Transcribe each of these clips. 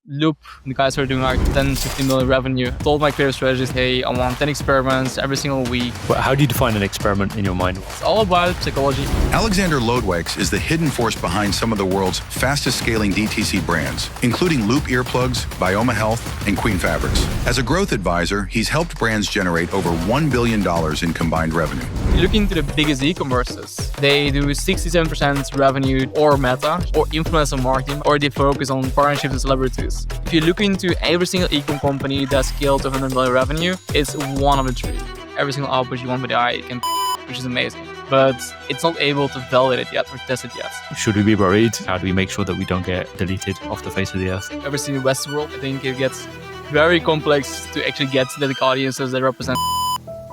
Loop, the guys who are doing like 10, 15 million revenue, told my creative strategist, hey, I want 10 experiments every single week. But how do you define an experiment in your mind? It's all about psychology. Alexander Lodeweyckx is the hidden force behind some of the world's fastest scaling DTC brands, including Loop Earplugs, Bioma Health, and Queen Fabrics. As a growth advisor, he's helped brands generate over $1 billion in combined revenue. You look into the biggest e-commerces, they do 67% revenue or meta or influencer marketing, or they focus on partnerships with celebrities. If you look into every single e-com company that scaled to 100 million revenue, it's one of the three. Every single output you want with the eye, it can, which is amazing. But it's not able to validate it yet or test it yet. Should we be worried? How do we make sure that we don't get deleted off the face of the earth? Ever seen Westworld? I think it gets very complex to actually get to the audiences that represent.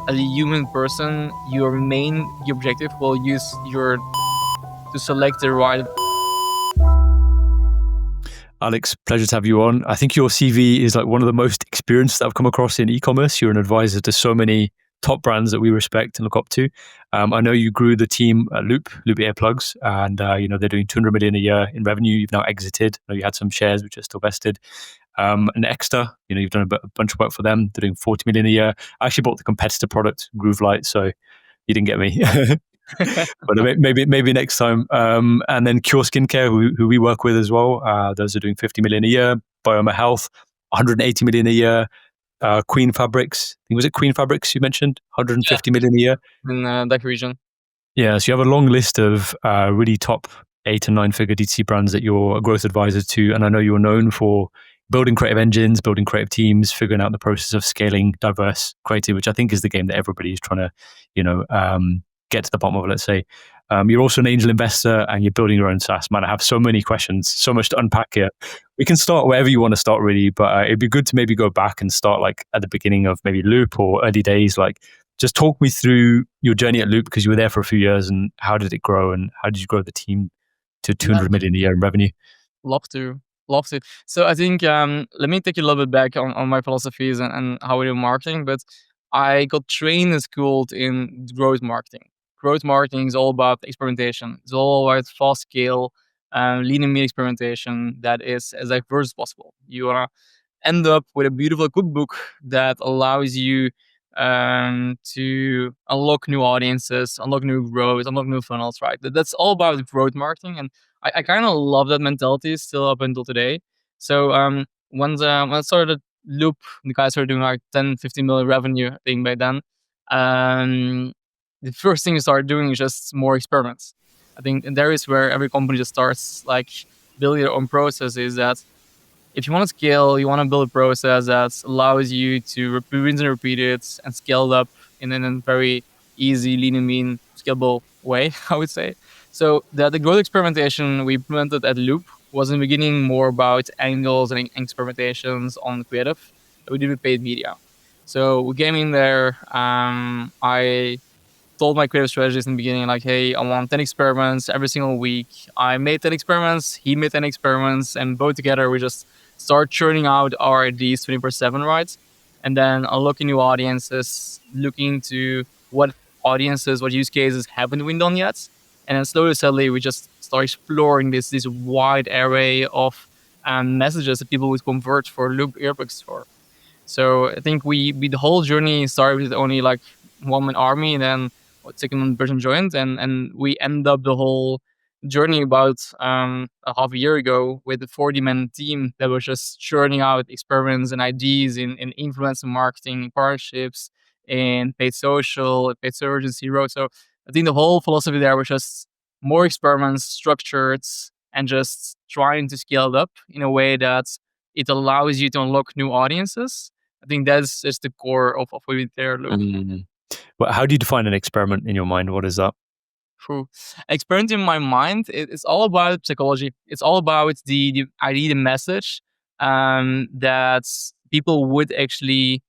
As a human person, your main objective will use your to select the right. Alex, pleasure to have you on. I think your CV is like one of the most experienced that I've come across in e-commerce. You're an advisor to so many top brands that we respect and look up to. I know you grew the team at Loop Earplugs, and they're doing 200 million a year in revenue. You've now exited. I know you had some shares which are still vested. And Exeter, you've done a bunch of work for them. They're doing 40 million a year. I actually bought the competitor product, Groove Light, so you didn't get me. But maybe next time. And then Cure Skincare, who we work with as well. Those are doing 50 million a year. Bioma Health, 180 million a year. Queen Fabrics, was it Queen Fabrics you mentioned? 150 million a year. In that region. Yeah, so you have a long list of really top 8 and 9 figure DTC brands that you're a growth advisor to. And I know you're known for building creative engines, building creative teams, figuring out the process of scaling diverse creative, which I think is the game that everybody is trying to, get to the bottom of, let's say. You're also an angel investor and you're building your own SaaS. Man, I have so many questions, so much to unpack here. We can start wherever you want to start really, but it'd be good to maybe go back and start like at the beginning of maybe Loop or early days. Like just talk me through your journey at Loop, because you were there for a few years, and how did it grow and how did you grow the team to 200 million a year in revenue? Love to. So I think, let me take you a little bit back on my philosophies and how we do marketing, but I got trained and schooled in growth marketing. Growth marketing is all about experimentation. It's all about fast scale, lean and mean experimentation that is as diverse as possible. You want to end up with a beautiful cookbook that allows you to unlock new audiences, unlock new growth, unlock new funnels, right? That's all about growth marketing. And I kind of love that mentality still up until today. So when I started Loop, the guys were doing like 10, 15 million revenue, I think by then. The first thing you start doing is just more experiments. I think and there is where every company just starts like building their own process. Is that if you want to scale, you want to build a process that allows you to rinse and repeat it and scale it up in a very easy, lean and mean, scalable way, I would say. So the growth experimentation we implemented at Loop was in the beginning more about angles and experimentations on creative that we did with paid media. So we came in there. I told my creative strategist in the beginning, like, hey, I want 10 experiments every single week. I made 10 experiments, he made 10 experiments, and both together we just start churning out our ideas 24/7, right? And then unlocking new audiences, looking to what audiences, what use cases haven't been done yet. And then slowly, steadily, we just start exploring this wide array of messages that people would convert for Loop Earplugs for. So I think the whole journey started with only like one-man army, and then second person joined, and we end up the whole journey about a half a year ago with a 40-man team that was just churning out experiments and ideas in influencer marketing, partnerships, in paid social, paid search, and zero. So I think the whole philosophy there was just more experiments, structured, and just trying to scale it up in a way that it allows you to unlock new audiences. I think that's just the core of what we did there. Well, how do you define an experiment in your mind? What is that? True. Experiment in my mind, it's all about psychology. It's all about the idea, the message that people would actually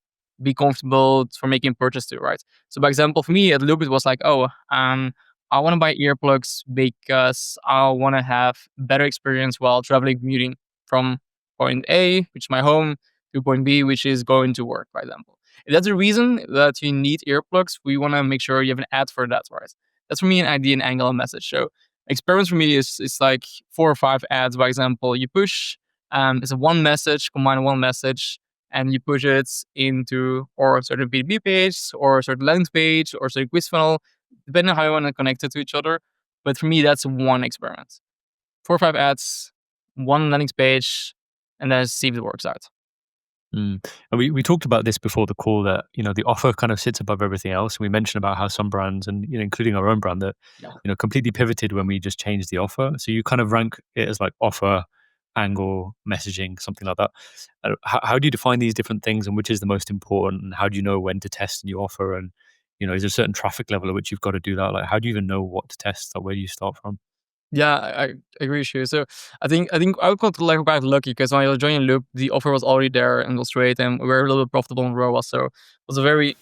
be comfortable for making purchase to, right? So, by example, for me at Loop, it was like, I want to buy earplugs because I want to have better experience while traveling, commuting from point A, which is my home, to point B, which is going to work, for example. If that's the reason that you need earplugs, we want to make sure you have an ad for that, right? That's for me an idea, an angle, and message. So experiments for me is like 4 or 5 ads, by example, you push It's a one message, combine one message, and you push it into or a certain B2B page or a certain landing page or a certain quiz funnel, depending on how you want to connect it to each other. But for me, that's one experiment. 4 or 5 ads, one landing page, and then see if it works out. And we talked about this before the call that, the offer kind of sits above everything else. We mentioned about how some brands and, including our own brand that, Yeah. completely pivoted when we just changed the offer. So you kind of rank it as like offer, angle, messaging, something like that. How do you define these different things and which is the most important? And how do you know when to test a new offer? And, is there a certain traffic level at which you've got to do that? Like, how do you even know what to test? Like, where do you start from? Yeah, I agree with you. So I think I would call it like quite lucky because when I was joining Loop, the offer was already there and was great, and we were a little bit profitable in ROAS. So it was a very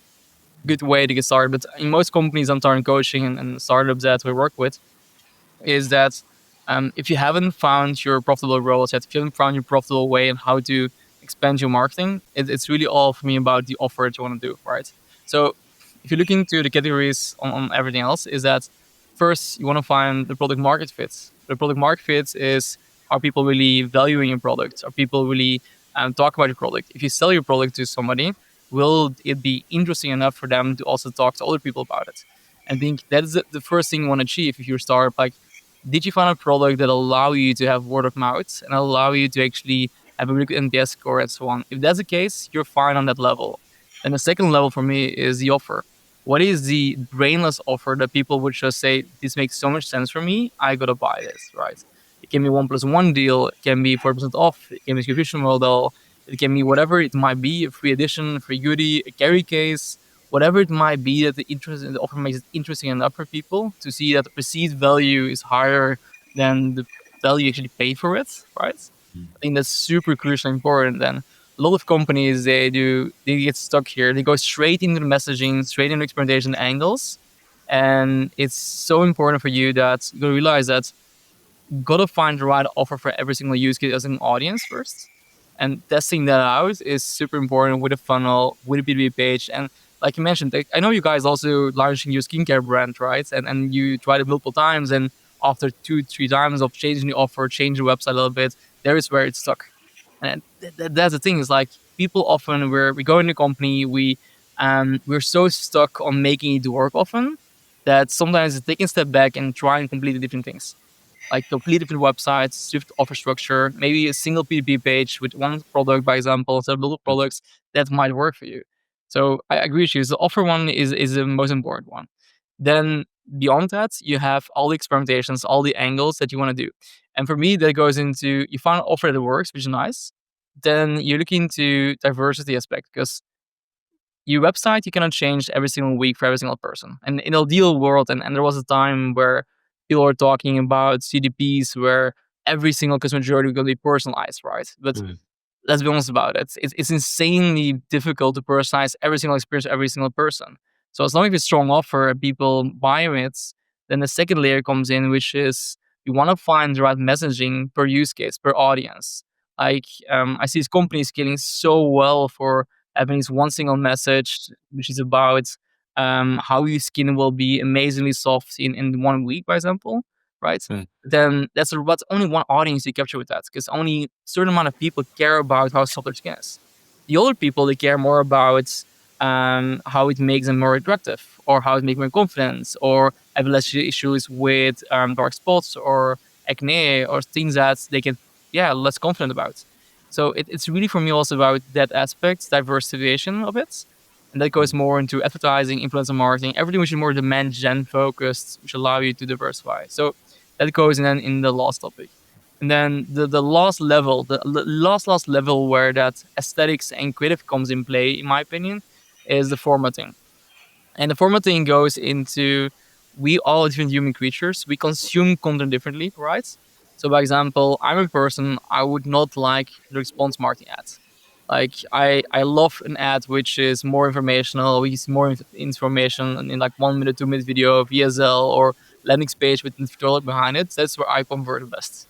good way to get started. But in most companies I'm starting coaching and startups that we work with, is that if you haven't found your profitable roles yet, if you haven't found your profitable way and how to expand your marketing, it's really all for me about the offer that you want to do, right? So if you look into the categories on everything else, is that first you want to find the product market fit. The product market fit is, are people really valuing your product? Are people really talk about your product? If you sell your product to somebody, will it be interesting enough for them to also talk to other people about it? I think that is the first thing you want to achieve if you're a startup. Like, did you find a product that allow you to have word of mouth and allow you to actually have a really good NPS score and so on? If that's the case, you're fine on that level. And the second level for me is the offer. What is the brainless offer that people would just say, this makes so much sense for me, I gotta buy this, right? It can be 1+1 deal, it can be 40% off, it can be a subscription model, it can be whatever it might be, a free edition, a free goodie, a carry case, whatever it might be that the offer makes it interesting enough for people to see that the perceived value is higher than the value you actually pay for it, right? I think that's super crucial and important. And a lot of companies, they get stuck here. They go straight into the messaging, straight into experimentation angles. And it's so important for you that you gotta realize that you gotta find the right offer for every single use case as an audience first. And testing that out is super important with a funnel, with a B2B page. And like you mentioned, I know you guys also launching your skincare brand, right? And you tried it multiple times. And after 2-3 times of changing the offer, changing the website a little bit, there is where it's stuck. And that's the thing, is like, people often, we go in the company, we're so stuck on making it work often that sometimes taking a step back and trying completely different things, like completely different websites, different offer structure, maybe a single P2P page with one product, by example, instead of multiple products, that might work for you. So I agree with you. The offer one is the most important one. Then beyond that, you have all the experimentations, all the angles that you want to do. And for me, that goes into, you find an offer that works, which is nice. Then you're looking to diversity aspect, because your website, you cannot change every single week for every single person. And in an ideal world, and there was a time where people were talking about CDPs where every single customer journey was going to be personalized, right? But let's be honest about it. It's insanely difficult to personalize every single experience for every single person. So as long as it's a strong offer and people buy it, then the second layer comes in, which is you want to find the right messaging per use case, per audience. Like, I see these companies scaling so well for having this one single message, which is about how your skin will be amazingly soft in 1 week, for example, right? Then that's only one audience you capture with that, because only a certain amount of people care about how soft their skin is. The older people, they care more about how it makes them more attractive, or how it makes them confident, or have less issues with dark spots or acne, or things that they can, less confident about. So it's really for me also about that aspect, diversification of it. And that goes more into advertising, influencer marketing, everything which is more demand gen focused, which allow you to diversify. So that goes in the last topic. And then the last level, the last level where that aesthetics and creative comes in play, in my opinion, is the formatting. And the formatting goes into, we all different human creatures. We consume content differently, right? So, by example, I'm a person, I would not like the response marketing ads. Like, I love an ad which is more informational, which is more information in like 1 minute, 2 minute video, VSL, or landing page with the tutorial behind it. That's where I convert the best.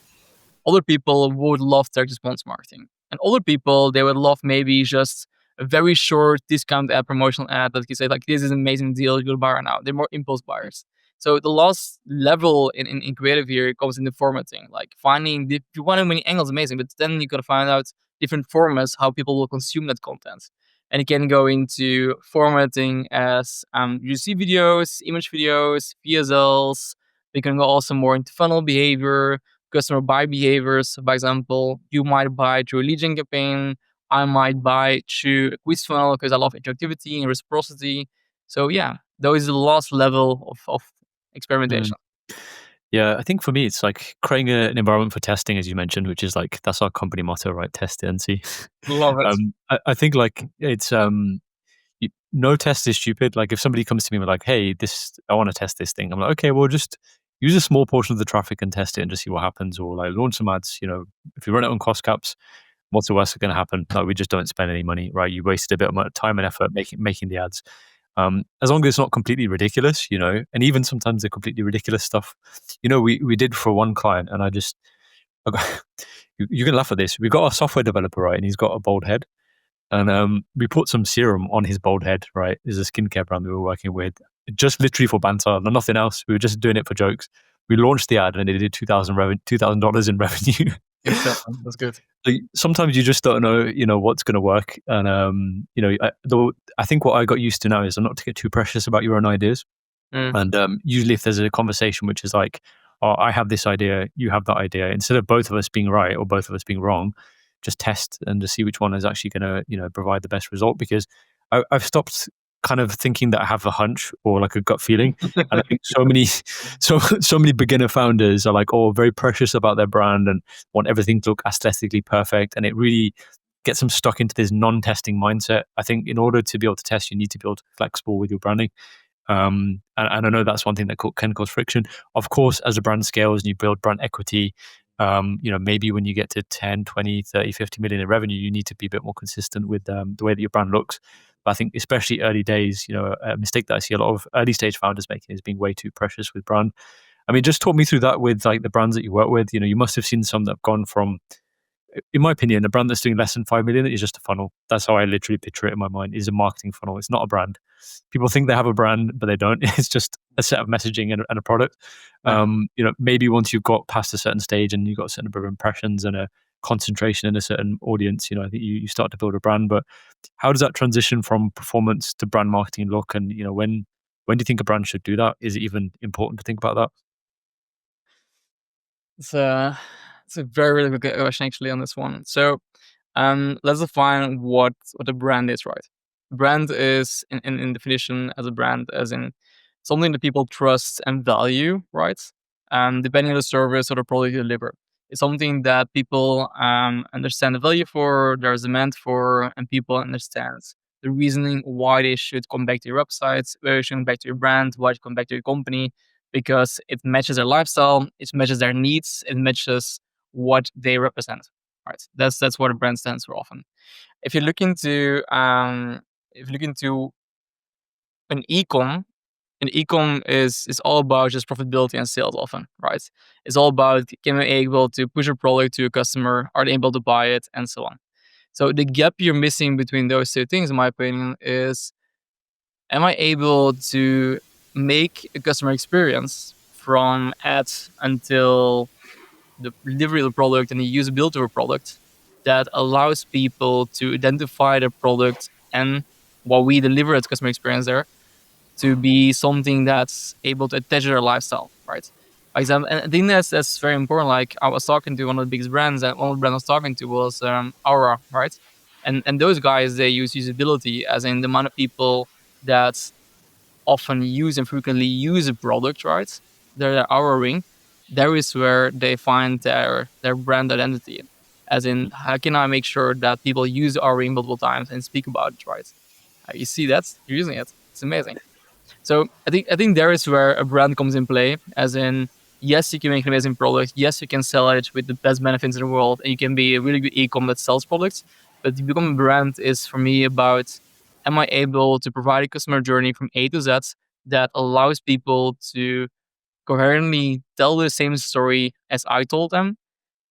Other people would love direct response marketing. And other people, they would love maybe just a very short discount ad, promotional ad that you say, like, this is an amazing deal, you'll buy right now. They're more impulse buyers. So the last level in creative here comes in the formatting, like finding if you want many angles, amazing, but then you gotta find out different formats how people will consume that content. And you can go into formatting as UGC videos, image videos, VSLs. We can go also more into funnel behavior, customer buy behaviors. For example, you might buy through a lead gen campaign. I might buy through a quiz funnel because I love interactivity and reciprocity. So yeah, those are the last level of Mm. experimentation. Yeah, I think for me, it's like creating an environment for testing, as you mentioned, which is like that's our company motto, right? Test it and see. Love it. I think like it's no test is stupid. Like if somebody comes to me with like, hey, this I want to test this thing, I'm like, okay, well just use a small portion of the traffic and test it and just see what happens, or like launch some ads. If you run it on cost caps, what's the worst that's going to happen? Like we just don't spend any money, right? You wasted a bit of time and effort making the ads. As long as it's not completely ridiculous, and even sometimes the completely ridiculous stuff, we did for one client, and I got, you can laugh at this. We got a software developer, right, and he's got a bald head, and we put some serum on his bald head, right? There's a skincare brand we were working with, just literally for banter, nothing else. We were just doing it for jokes. We launched the ad, and it did $2,000 in revenue. Good stuff, man. That's good. Sometimes you just don't know, what's going to work. And, I think what I got used to now is not to get too precious about your own ideas. Mm. And usually if there's a conversation which is like, oh, I have this idea, you have that idea, instead of both of us being right or both of us being wrong, just test and just see which one is actually going to, provide the best result. Because I've stopped kind of thinking that I have a hunch or like a gut feeling. And I think so many beginner founders are like, oh, very precious about their brand and want everything to look aesthetically perfect. And it really gets them stuck into this non-testing mindset. I think in order to be able to test, you need to be able to be flexible with your branding. And I know that's one thing that can cause friction. Of course, as a brand scales and you build brand equity, maybe when you get to 10, 20, 30, 50 million in revenue, you need to be a bit more consistent with the way that your brand looks. But I think especially early days, a mistake that I see a lot of early stage founders making is being way too precious with brand. I mean, just talk me through that with like the brands that you work with. You must have seen some that have gone from, in my opinion, a brand that's doing less than 5 million is just a funnel. That's how I literally picture it in my mind, is a marketing funnel. It's not a brand. People think they have a brand, but they don't. It's just a set of messaging and a product. Yeah. Maybe once you've got past a certain stage and you've got a certain number of impressions and a concentration in a certain audience, I think you start to build a brand. But how does that transition from performance to brand marketing look? And, when do you think a brand should do that? Is it even important to think about that? It's a very, really good question actually on this one. So let's define what a brand is, right? Brand is in definition as a brand as in something that people trust and value, right? Depending on the service or the product you deliver. It's something that people understand the value for, there's demand for, and people understand the reasoning why they should come back to your website, why they should come back to your brand, why they should come back to your company, because it matches their lifestyle, it matches their needs, it matches what they represent. Right. That's what a brand stands for often. If you look into an ecom, an ecom is all about just profitability and sales often, right? It's all about can we able to push a product to a customer, are they able to buy it, and so on. So the gap you're missing between those two things, in my opinion, is am I able to make a customer experience from ads until the delivery of the product and the usability of a product that allows people to identify the product and what we deliver as customer experience there to be something that's able to attach to their lifestyle, right? For example, and I think that's very important. Like I was talking to one of the biggest brands, and one of the brands I was talking to was Aura, right? And those guys, they use usability as in the amount of people that often use and frequently use a product, right? Their Aura ring. There is where they find their brand identity. As in, how can I make sure that people use Aura ring multiple times and speak about it, right? You see that you're using it. It's amazing. So I think there is where a brand comes in play. As in, yes, you can make an amazing product. Yes, you can sell it with the best benefits in the world, and you can be a really good e-com that sells products. But to become a brand is for me about am I able to provide a customer journey from A to Z that allows people to coherently tell the same story as I told them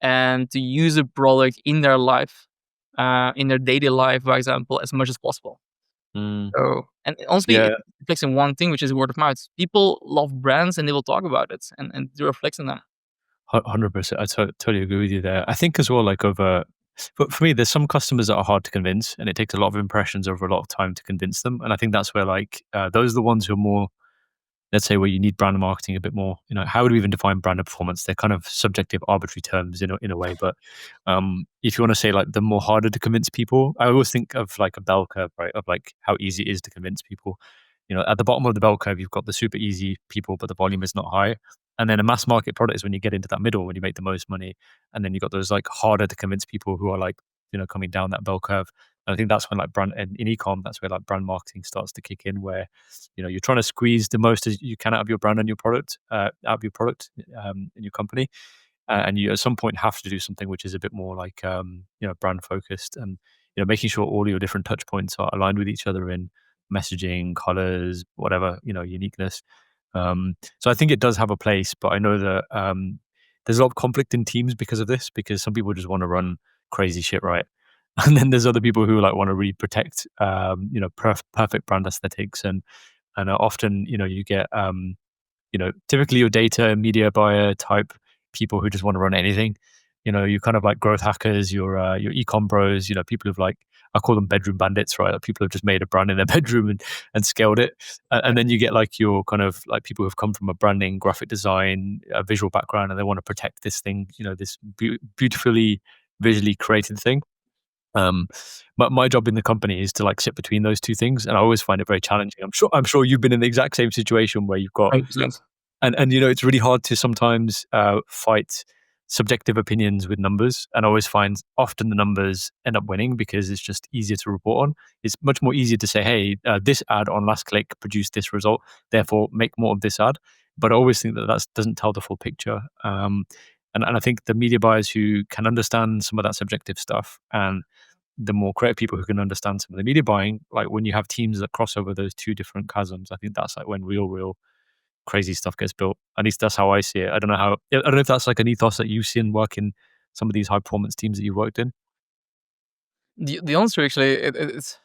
and to use a product in their life, in their daily life, for example, as much as possible. Mm. So, and honestly, Yeah, it reflects in one thing, which is word of mouth. People love brands and they will talk about it, and it reflects in them. 100%. I totally agree with you there. I think as well, like over, but for me, there's some customers that are hard to convince, and it takes a lot of impressions over a lot of time to convince them. And I think that's where like those are the ones who are more, let's say, where you need brand marketing a bit more. You know, how do we even define brand performance? They're kind of subjective, arbitrary terms in a way. But if you want to say like the more harder to convince people, I always think of like a bell curve, right? Of like how easy it is to convince people. You know, at the bottom of the bell curve, you've got the super easy people, but the volume is not high. And then a mass market product is when you get into that middle, when you make the most money. And then you've got those like harder to convince people who are like, coming down that bell curve. And I think that's when like brand in ecom, that's where like brand marketing starts to kick in, where you're trying to squeeze the most as you can out of your brand and your product, in your company, and you at some point have to do something which is a bit more like brand focused, and making sure all your different touch points are aligned with each other in messaging, colors, whatever, uniqueness. So I think it does have a place, but I know that there's a lot of conflict in teams because of this, because some people just want to run crazy shit, right? And then there's other people who like want to really protect perfect brand aesthetics, and often you get typically your data and media buyer type people who just want to run anything. You kind of like growth hackers, your ecom bros, people who've like, I call them bedroom bandits, right? Like people who've just made a brand in their bedroom and scaled it. And then you get like your kind of like people who've come from a branding, graphic design, a visual background, and they want to protect this thing, this beautifully visually created thing. But my job in the company is to like sit between those two things, and I always find it very challenging. I'm sure you've been in the exact same situation where you've got, 100%. and it's really hard to sometimes fight subjective opinions with numbers, and I always find often the numbers end up winning because it's just easier to report on. It's much more easier to say, hey, this ad on last click produced this result, therefore make more of this ad. But I always think that that doesn't tell the full picture. And I think the media buyers who can understand some of that subjective stuff, and the more creative people who can understand some of the media buying, like when you have teams that cross over those two different chasms, I think that's like when real crazy stuff gets built. At least that's how I see it. I don't know how. I don't know if that's like an ethos that you've seen work in some of these high performance teams that you've worked in. The answer actually, it's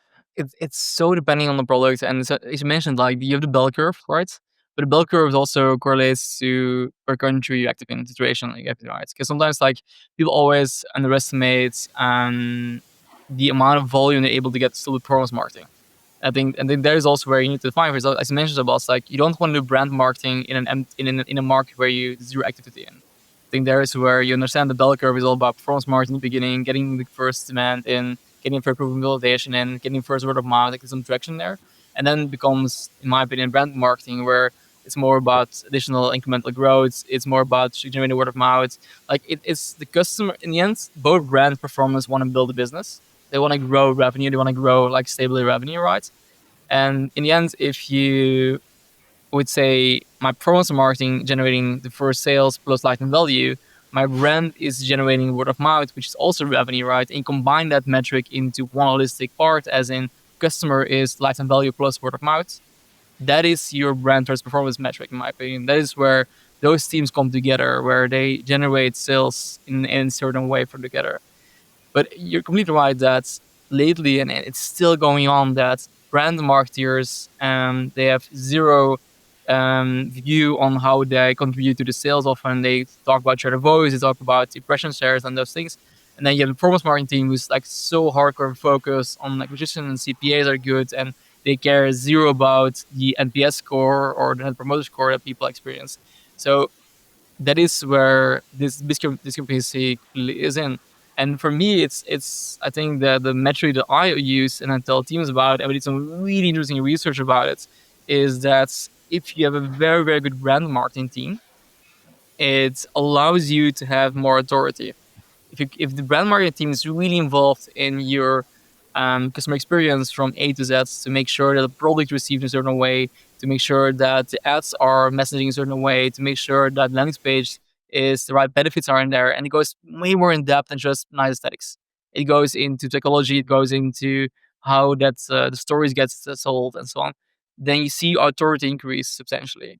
so depending on the product, and so, as you mentioned, like you have the bell curve, right? But the bell curve also correlates to per country you're active in situation, like right? Because sometimes like people always underestimate the amount of volume they're able to get still with performance marketing. I think that is also where you need to define. For example, as you mentioned about like you don't want to do brand marketing in a market where you zero activity in. I think there is where you understand the bell curve is all about performance marketing in the beginning, getting the first demand in, getting first proof of validation in, getting first word of mouth, like some traction there, and then becomes, in my opinion, brand marketing where it's more about additional incremental growth. It's more about generating word of mouth. Like it's the customer in the end. Both brand performance want to build a business. They want to grow revenue. They want to grow like stably revenue, right? And in the end, if you would say my performance marketing generating the first sales plus lifetime value, my brand is generating word of mouth, which is also revenue, right? And combine that metric into one holistic part, as in customer is lifetime value plus word of mouth. That is your brand towards performance metric, in my opinion. That is where those teams come together, where they generate sales in a certain way from together. But you're completely right that lately, and it's still going on, that brand marketers they have zero view on how they contribute to the sales. Often they talk about share of voice, they talk about impression shares and those things. And then you have the performance marketing team who's like so hardcore focused on acquisition and CPAs are good, and they care zero about the NPS score or the net promoter score that people experience. So that is where this discrepancy is in. And for me, it's I think the metric that I use and I tell teams about, and we did some really interesting research about it, is that if you have a very, very good brand marketing team, it allows you to have more authority. If the brand marketing team is really involved in your customer experience from A to Z, to make sure that the product received in a certain way, to make sure that the ads are messaging a certain way, to make sure that landing page is the right benefits are in there, and it goes way more in depth than just nice aesthetics. It goes into technology, it goes into how that the stories get sold and so on. Then you see authority increase substantially.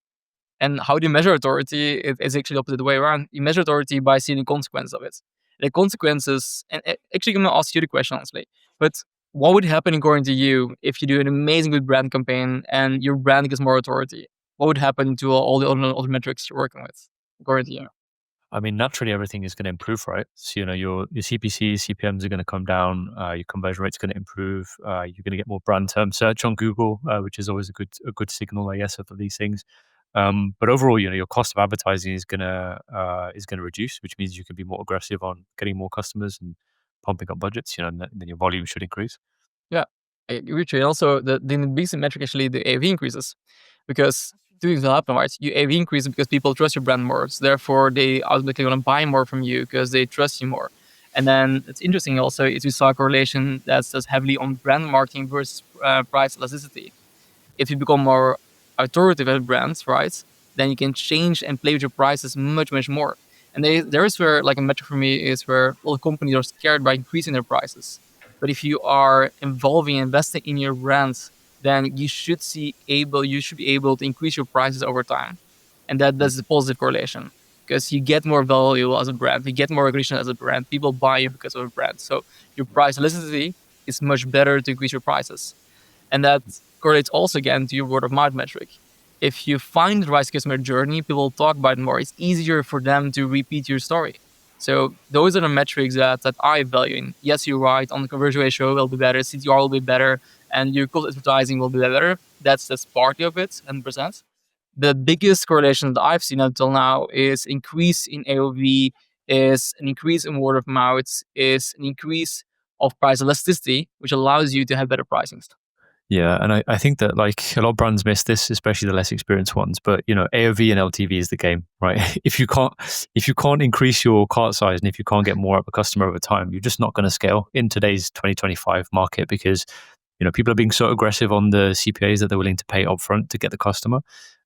And how do you measure authority? It is actually the opposite way around. You measure authority by seeing the consequence of it. The consequences, and actually, I'm going to ask you the question honestly, but what would happen according to you if you do an amazing good brand campaign and your brand gets more authority? What would happen to all the other metrics you're working with, according to you? I mean, naturally, everything is going to improve, right? So, your CPCs, CPMs are going to come down. Your conversion rate's going to improve. You're going to get more brand term search on Google, which is always a good signal, I guess, for these things. But overall, your cost of advertising is gonna reduce, which means you can be more aggressive on getting more customers and pumping up budgets. And then your volume should increase. Yeah, I agree with you. And also, the biggest metric actually the AOV increases, because doing the happen, right? Your AOV increases because people trust your brand more. So therefore, they automatically want to buy more from you because they trust you more. And then it's interesting also is we saw a correlation that's heavily on brand marketing versus price elasticity. If you become more authoritative as brands, right, then you can change and play with your prices much, much more. And there is where, like, a metric for me is where all companies are scared by increasing their prices. But if you are involving, investing in your brands, then you should be able to increase your prices over time. And that's a positive correlation, because you get more value as a brand, you get more recognition as a brand. People buy you because of a brand. So your price elasticity is much better to increase your prices. And that correlates also again to your word of mouth metric. If you find the right customer journey, people talk about it more. It's easier for them to repeat your story. So those are the metrics that I value in. Yes, you're right. On the conversion ratio will be better, CTR will be better, and your cost advertising will be better. That's part of it, 100%. The biggest correlation that I've seen until now is increase in AOV, is an increase in word of mouth, is an increase of price elasticity, which allows you to have better pricing. Yeah, and I think that like a lot of brands miss this, especially the less experienced ones. But AOV and LTV is the game, right? If you can't increase your cart size and if you can't get more out of a customer over time, you're just not going to scale in today's 2025 market, because people are being so aggressive on the CPAs that they're willing to pay upfront to get the customer.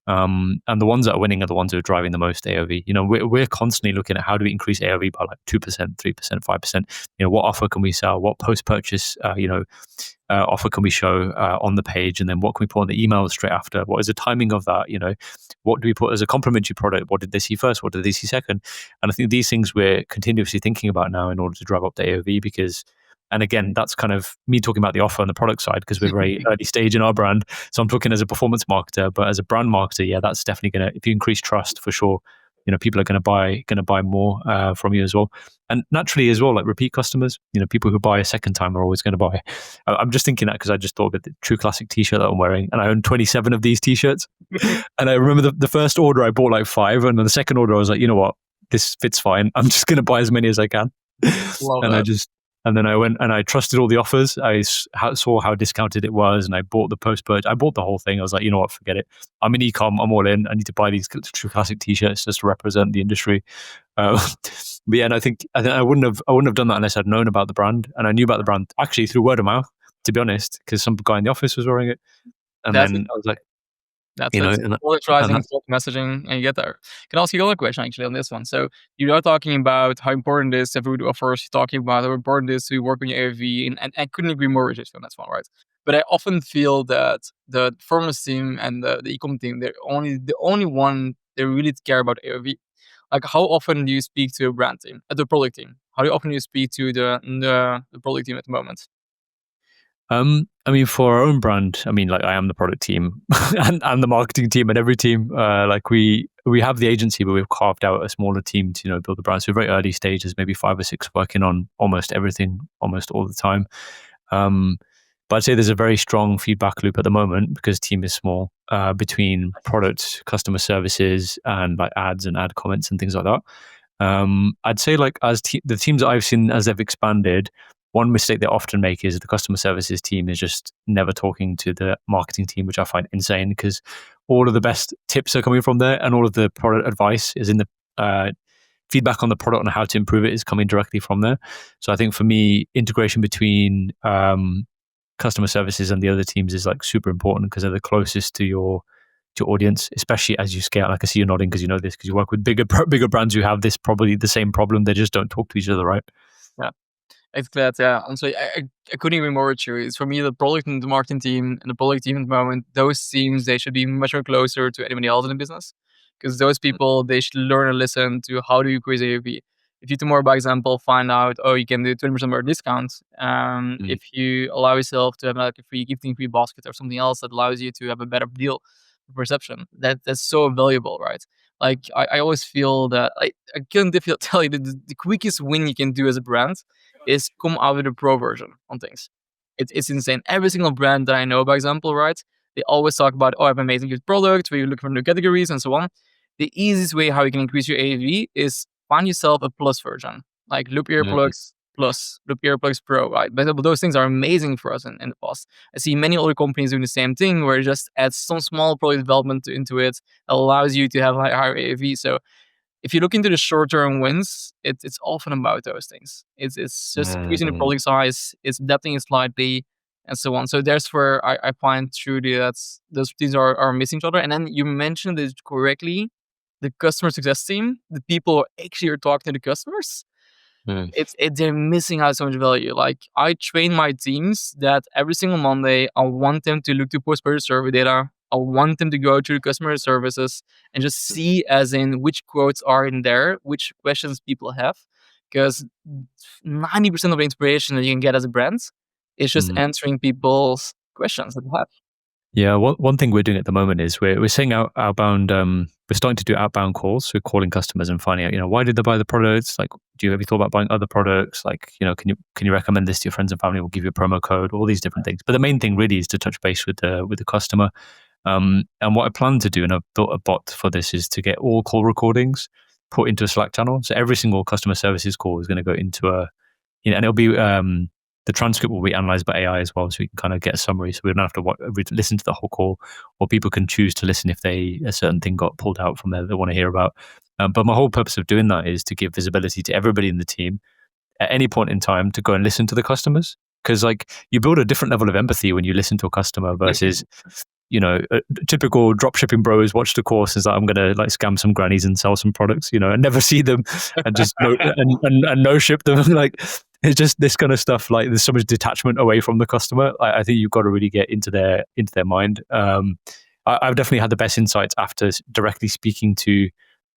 And the ones that are winning are the ones who are driving the most AOV. We're constantly looking at how do we increase AOV by like 2%, 3%, 5%. What offer can we sell? What post-purchase, offer can we show on the page? And then what can we put on the email straight after? What is the timing of that? What do we put as a complementary product? What did they see first? What did they see second? And I think these things we're continuously thinking about now in order to drive up the AOV, because, and again, that's kind of me talking about the offer and the product side, because we're very early stage in our brand. So I'm talking as a performance marketer, but as a brand marketer, yeah, that's definitely if you increase trust, for sure, people are going to buy more from you as well. And naturally as well, like repeat customers, people who buy a second time are always going to buy. I'm just thinking that because I just thought of the True Classic t-shirt that I'm wearing, and I own 27 of these t-shirts. And I remember the first order I bought like 5, and then the second order I was like, you know what, this fits fine. I'm just going to buy as many as I can. Love and that. And then I went and I trusted all the offers. I saw how discounted it was, and I bought the post-purchase. I bought the whole thing. I was like, you know what, forget it. I'm in ecom. I'm all in. I need to buy these True Classic t-shirts just to represent the industry. But yeah, and I think I wouldn't have done that unless I'd known about the brand, and I knew about the brand actually through word of mouth, to be honest, because some guy in the office was wearing it, and That's then I was like, That's it. and Polarizing messaging, and you get there. Can I ask you another question actually on this one? So you are talking about how important it is to have good offers. You're talking about how important it is to work on your AOV, and I couldn't agree more with you on that one, right? But I often feel that the performance team and the ecom team, they're the only one they really care about AOV. Like, how often do you speak to a brand team, the product team? How often do you speak to the product team at the moment? I mean, for our own brand, I mean, like I am the product team and the marketing team and every team. Like we have the agency, but we've carved out a smaller team to build the brand. So we're very early stages, maybe 5 or 6, working on almost everything, almost all the time. But I'd say there's a very strong feedback loop at the moment, because team is small, between product, customer services, and like ads and ad comments and things like that. I'd say like the teams that I've seen as they've expanded, one mistake they often make is the customer services team is just never talking to the marketing team, which I find insane, because all of the best tips are coming from there, and all of the product advice is in the feedback on the product and how to improve it is coming directly from there. So I think for me, integration between customer services and the other teams is like super important, because they're the closest to your audience, especially as you scale. Like I see you nodding because you know this, because you work with bigger brands who have this probably the same problem. They just don't talk to each other, right? Yeah. It's that, yeah. Honestly, I couldn't agree more with you. It's for me the product and the marketing team and the product team at the moment. Those teams, they should be much more closer to anybody else in the business, because those people, they should learn and listen to how do you increase AOV. If you tomorrow, by example, find out, oh, you can do 20% more discount, if you allow yourself to have like a free gifting free basket or something else that allows you to have a better deal perception, that's so valuable, right? Like I always feel that I couldn't tell you that the quickest win you can do as a brand is come out with a pro version on things. It's insane. Every single brand that I know, by example, right? They always talk about, oh, I have an amazing good product, where you look for new categories and so on. The easiest way how you can increase your AAV is find yourself a plus version, like Loop Earplugs Plus, Loop Earplugs Pro, right? But those things are amazing for us in the past. I see many other companies doing the same thing, where it just adds some small product development into it that allows you to have higher AAV. So if you look into the short-term wins, it's often about those things. It's just increasing the product size, it's adapting it slightly, and so on. So there's where I find truly that those things are missing each other. And then you mentioned it correctly, the customer success team, the people who actually are talking to the customers, they're missing out so much value. Like I train my teams that every single Monday, I want them to look to post-purchase survey data. I want them to go to the customer services and just see as in which quotes are in there, which questions people have. Because 90% of the inspiration that you can get as a brand is just answering people's questions that they have. Yeah, one thing we're doing at the moment is we're saying outbound. We're starting to do outbound calls. So we're calling customers and finding out, why did they buy the products? Like, have you thought about buying other products? Like, can you recommend this to your friends and family? We'll give you a promo code. All these different things. But the main thing really is to touch base with the customer. And what I plan to do, and I've built a bot for this, is to get all call recordings put into a Slack channel. So every single customer services call is going to go into and it'll be the transcript will be analyzed by AI as well, so we can kind of get a summary. So we don't have to listen to the whole call, or people can choose to listen if a certain thing got pulled out from there they want to hear about. But my whole purpose of doing that is to give visibility to everybody in the team at any point in time to go and listen to the customers. Because like you build a different level of empathy when you listen to a customer versus a typical drop shipping bro who's watched a course and is like, I'm gonna like scam some grannies and sell some products, and never see them and just no ship them. Like it's just this kind of stuff. Like there's so much detachment away from the customer. I think you've got to really get into their mind. I've definitely had the best insights after directly speaking to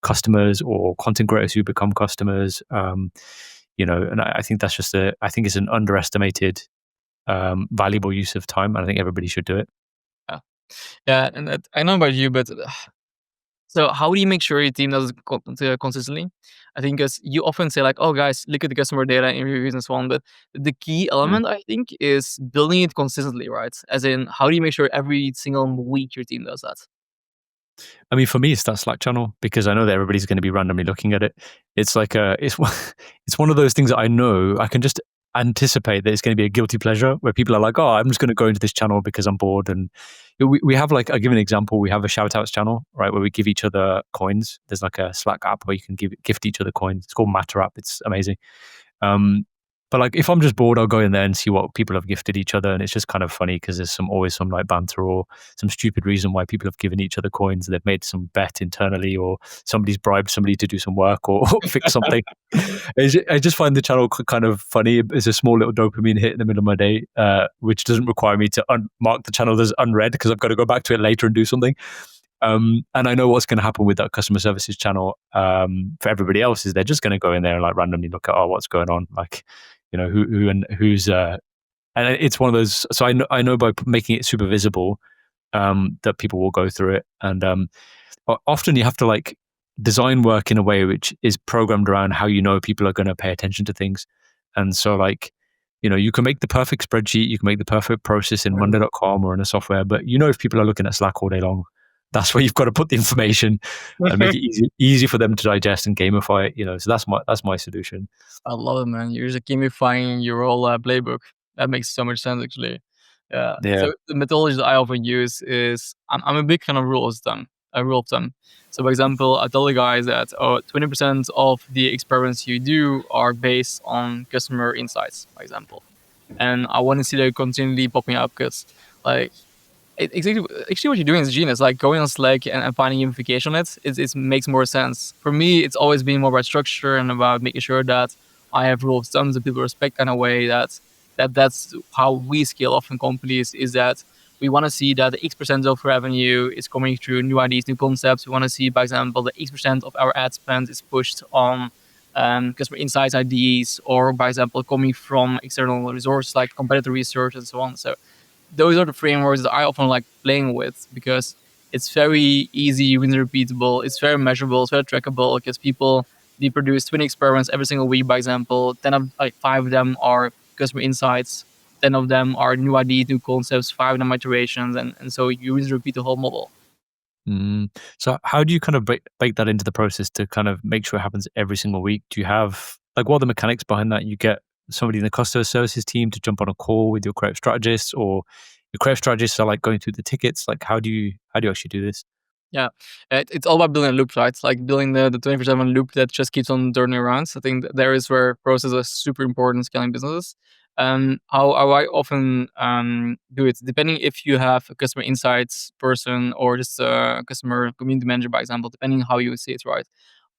customers or content creators who become customers. And I think that's just I think it's an underestimated valuable use of time, and I think everybody should do it. Yeah, and I know about you, but so how do you make sure your team does it consistently? I think because you often say like, oh guys, look at the customer data and reviews and so on. But the key element, I think, is building it consistently, right? As in, how do you make sure every single week your team does that? I mean, for me, it's that Slack channel because I know that everybody's going to be randomly looking at it. It's like it's one of those things that I know I can just anticipate that it's going to be a guilty pleasure where people are like, oh, I'm just going to go into this channel because I'm bored. And we have like, I'll give an example. We have a shout outs channel, right, where we give each other coins. There's like a Slack app where you can gift each other coins. It's called Matter app. It's amazing. But like if I'm just bored, I'll go in there and see what people have gifted each other, and it's just kind of funny because there's always some like banter or some stupid reason why people have given each other coins. They've made some bet internally, or somebody's bribed somebody to do some work or fix something. I just find the channel kind of funny. It's a small little dopamine hit in the middle of my day, which doesn't require me to mark the channel as unread because I've got to go back to it later and do something. And I know what's going to happen with that customer services channel for everybody else is they're just going to go in there and like randomly look at what's going on, like who and who's and it's one of those. So I know by making it super visible that people will go through it, and often you have to like design work in a way which is programmed around how people are going to pay attention to things. And so like you can make the perfect spreadsheet, you can make the perfect process in Monday.com or in a software, but if people are looking at Slack all day long, that's where you've got to put the information and make it easy for them to digest and gamify it. So that's my solution. I love it, man. You're just gamifying your whole playbook. That makes so much sense, actually. Yeah. So the methodology that I often use is I'm a big fan of rule of thumb. So, for example, I tell the guys that 20% of the experiments you do are based on customer insights, for example, and I want to see that continually popping up because, like, actually what you're doing is genius. Like going on Slack and finding gamification on it makes more sense. For me, it's always been more about structure and about making sure that I have rule of thumbs that people respect in a way that's how we scale often companies, is that we want to see that the X% of revenue is coming through new ideas, new concepts. We want to see, by example, the X% of our ad spend is pushed on customer insights IDs, or by example, coming from external resources like competitor research and so on. So those are the frameworks that I often like playing with, because it's very easy and repeatable. It's very measurable. It's very trackable, because people, they produce 20 experiments every single week. By example, 5 of them are customer insights, 10 of them are new ideas, new concepts, 5 of them are iterations, and so you really repeat the whole model. Mm. So how do you kind of bake that into the process to kind of make sure it happens every single week? Do you have like what are the mechanics behind that? You get somebody in the customer services team to jump on a call with your creative strategists, or your creative strategists are like going through the tickets? Like how do you actually do this? Yeah, it's all about building a loop, right? Like building the 24/7 loop that just keeps on turning around. So I think there is where process is super important in scaling businesses. How I often do it, depending if you have a customer insights person or just a customer community manager, by example, depending how you see it, right?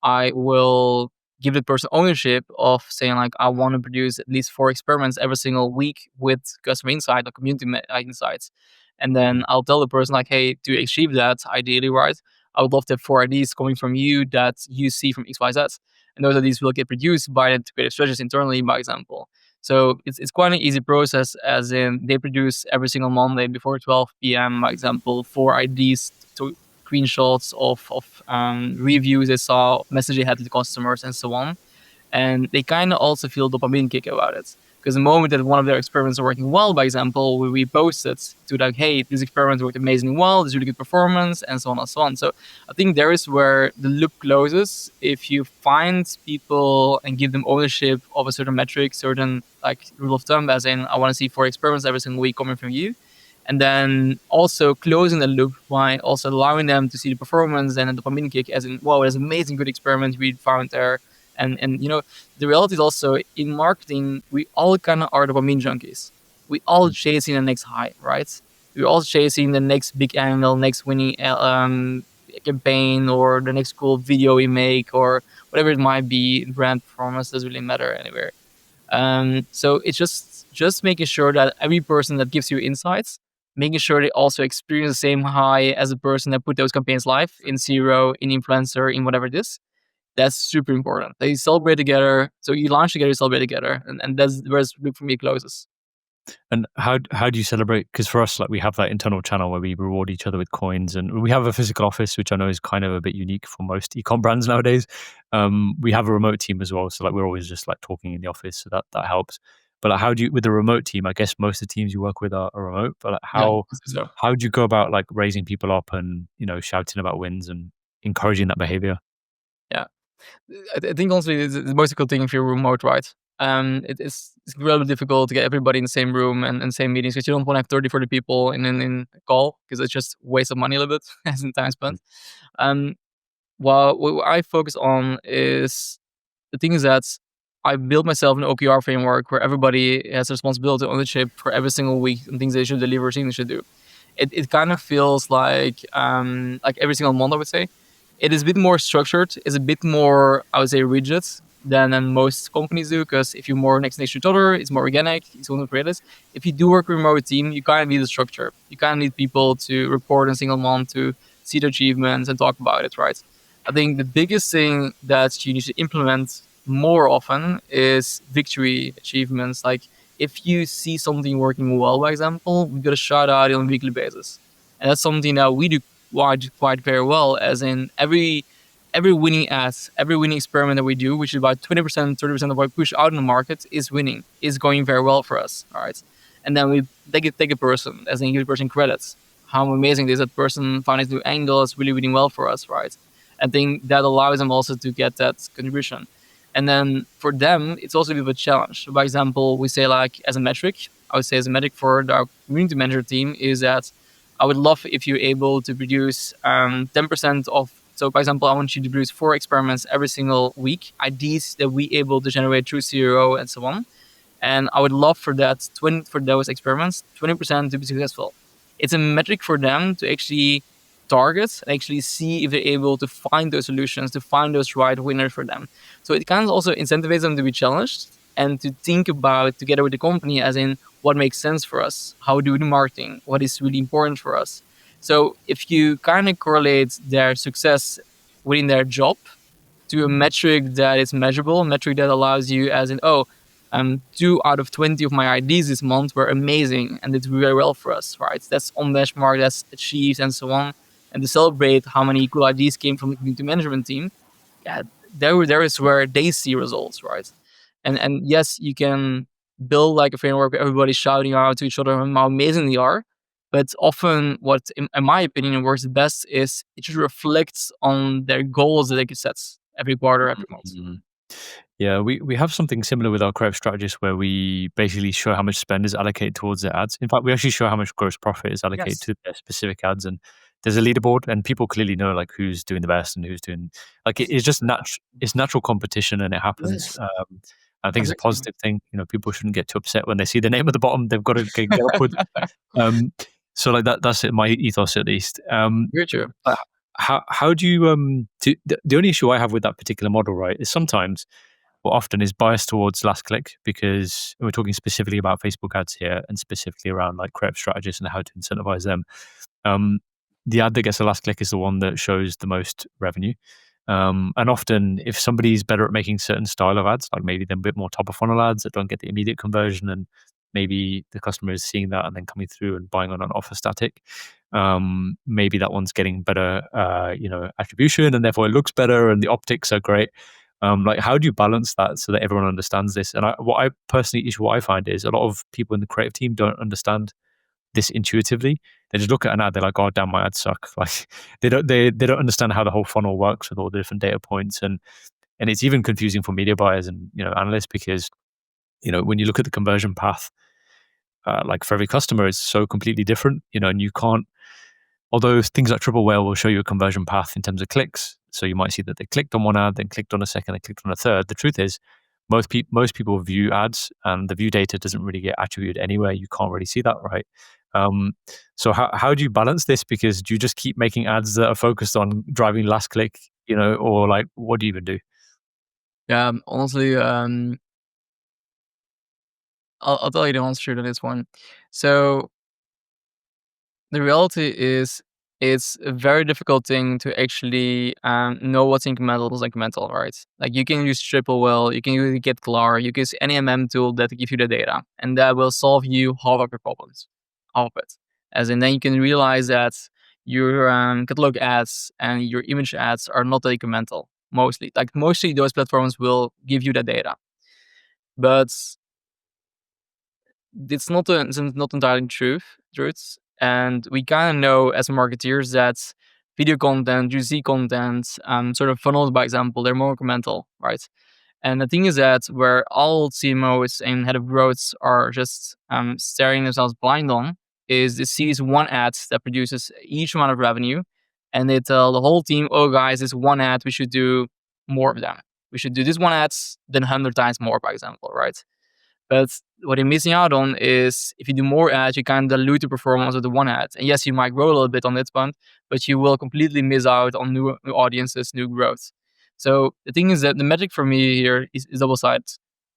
I will give the person ownership of saying like, I want to produce at least 4 experiments every single week with customer insight or insights. And then I'll tell the person like, hey, to achieve that, ideally, right, I would love to have 4 ideas coming from you that you see from XYZ. And those ideas will get produced by the creative strategists internally, by example. So it's quite an easy process, as in they produce every single Monday before 12 p.m., by example, 4 ideas to screenshots of reviews they saw, message they had to the customers, and so on. And they kind of also feel dopamine kick about it. Because the moment that one of their experiments are working well, by example, we post it to like, hey, this experiment worked amazingly well, this really good performance, and so on and so on. So I think there is where the loop closes. If you find people and give them ownership of a certain metric, certain like rule of thumb, as in, I want to see 4 experiments every single week coming from you, and then also closing the loop by also allowing them to see the performance and the dopamine kick, as in, wow, there's an amazing good experiment we found there. And the reality is also, in marketing, we all kind of are dopamine junkies. We all chasing the next high, right? We're all chasing the next big angle, next winning campaign, or the next cool video we make, or whatever it might be. Brand performance doesn't really matter anywhere. So it's just making sure that every person that gives you insights, making sure they also experience the same high as a person that put those campaigns live in Zero, in Influencer, in whatever it is. That's super important. They celebrate together. So you launch together, you celebrate together, and that's where Loop for me closes. And how do you celebrate? Because for us, like we have that internal channel where we reward each other with coins, and we have a physical office, which I know is kind of a bit unique for most e-com brands nowadays. We have a remote team as well, so like we're always just like talking in the office, so that helps. But like, how do you with the remote team? I guess most of the teams you work with are remote, but like Yeah, so how do you go about like raising people up and shouting about wins and encouraging that behavior? yeah. I think honestly, it's the most difficult thing if you're remote, right? It's incredibly difficult to get everybody in the same room and same meetings, because you don't want to have 30, 40 people in a call, because it's just waste of money a little bit as in time spent. Um, Well, what I focus on is the thing is that I built myself an OKR framework where everybody has responsibility, ownership for every single week and things they should deliver, things they should do. It kind of feels like every single month, I would say. It is a bit more structured. It's a bit more, I would say, rigid than most companies do. Because if you're more next to each other, it's more organic. It's one of the creators. If you do work with a remote team, you kind of need a structure. You kind of need people to report in a single month, to see the achievements and talk about it, right? I think the biggest thing that you need to implement more often is victory achievements. Like, if you see something working well, by example, we got to shout out on a weekly basis. And that's something that we do quite very well, as in every winning ad, every winning experiment that we do, which is about 20%, 30% of what we push out in the market, is winning, is going very well for us. All right. And then we take a person, as in give the person credits. How amazing it is that person found his new angle, is really winning well for us, right? I think that allows them also to get that contribution. And then for them, it's also a bit of a challenge. So by example, we say like as a metric, I would say as a metric for our community manager team is that I would love if you're able to produce 10% of. So, for example, I want you to produce 4 experiments every single week, IDs that we able to generate through Zero and so on. And I would love for that 20 for those experiments, 20% to be successful. It's a metric for them to actually target and actually see if they're able to find those solutions, to find those right winners for them. So it kind of also incentivizes them to be challenged and to think about together with the company, as in what makes sense for us, how do we do marketing, what is really important for us. So if you kind of correlate their success within their job to a metric that is measurable, a metric that allows you as in, 2 out of 20 of my IDs this month were amazing and did very well for us, right? That's on benchmark, that's achieved and so on. And to celebrate how many cool IDs came from the community management team, yeah, there is where they see results, right? And yes, you can build like a framework where everybody's shouting out to each other how amazing they are. But often what, in my opinion, works the best is it just reflects on their goals that they can set every quarter, every month. Mhm. Yeah, we have something similar with our creative strategists where we basically show how much spend is allocated towards their ads. In fact, we actually show how much gross profit is allocated Yes. to their specific ads, and there's a leaderboard, and people clearly know like who's doing the best and who's doing like it's just it's natural competition, and it happens. Yes. I think it's a Exactly. positive thing. People shouldn't get too upset when they see the name at the bottom. They've got to get upward. Um, so like that's it, my ethos at least. Very true. But how do you the only issue I have with that particular model, right, is sometimes or often is biased towards last click because we're talking specifically about Facebook ads here and specifically around like creative strategists and how to incentivize them. Um, the ad that gets the last click is the one that shows the most revenue. And often, if somebody's better at making certain style of ads, like maybe they're a bit more top of funnel ads that don't get the immediate conversion, and maybe the customer is seeing that and then coming through and buying on an offer static. Maybe that one's getting better, attribution, and therefore it looks better, and the optics are great. Like, how do you balance that so that everyone understands this? And what I find is a lot of people in the creative team don't understand this intuitively. They just look at an ad, they're like, "Oh, damn, my ads suck." Like they don't understand how the whole funnel works with all the different data points, and it's even confusing for media buyers and analysts because when you look at the conversion path, like for every customer, it's so completely different. And you can't. Although things like Triple Whale will show you a conversion path in terms of clicks, so you might see that they clicked on one ad, then clicked on a second, then clicked on a third. The truth is, most people view ads, and the view data doesn't really get attributed anywhere. You can't really see that, right? Um, so how do you balance this? Because do you just keep making ads that are focused on driving last click, or like what do you even do? Yeah, honestly, I'll tell you the answer to this one. So the reality is, it's a very difficult thing to actually know what's incremental, what's incremental, right? Like you can use Triple Whale, you can use Get you can use any MM tool that gives you the data, and that will solve you half of your problems, half of it. As in, then you can realize that your catalog ads and your image ads are not incremental. Mostly those platforms will give you the data, but it's not entirely truth. And we kind of know as marketeers that video content, UC content, sort of funnels, by example, they're more incremental, right? And the thing is that where all CMOs and head of growths are just staring themselves blind on is they see this one ad that produces each amount of revenue, and they tell the whole team, "Oh, guys, this one ad, we should do more of them. We should do this one ads, then 100 times more, by example, right?" But what you're missing out on is if you do more ads, you kind of dilute the performance of the one ad. And yes, you might grow a little bit on this one, but you will completely miss out on new audiences, new growth. So the thing is that the magic for me here is double-sided.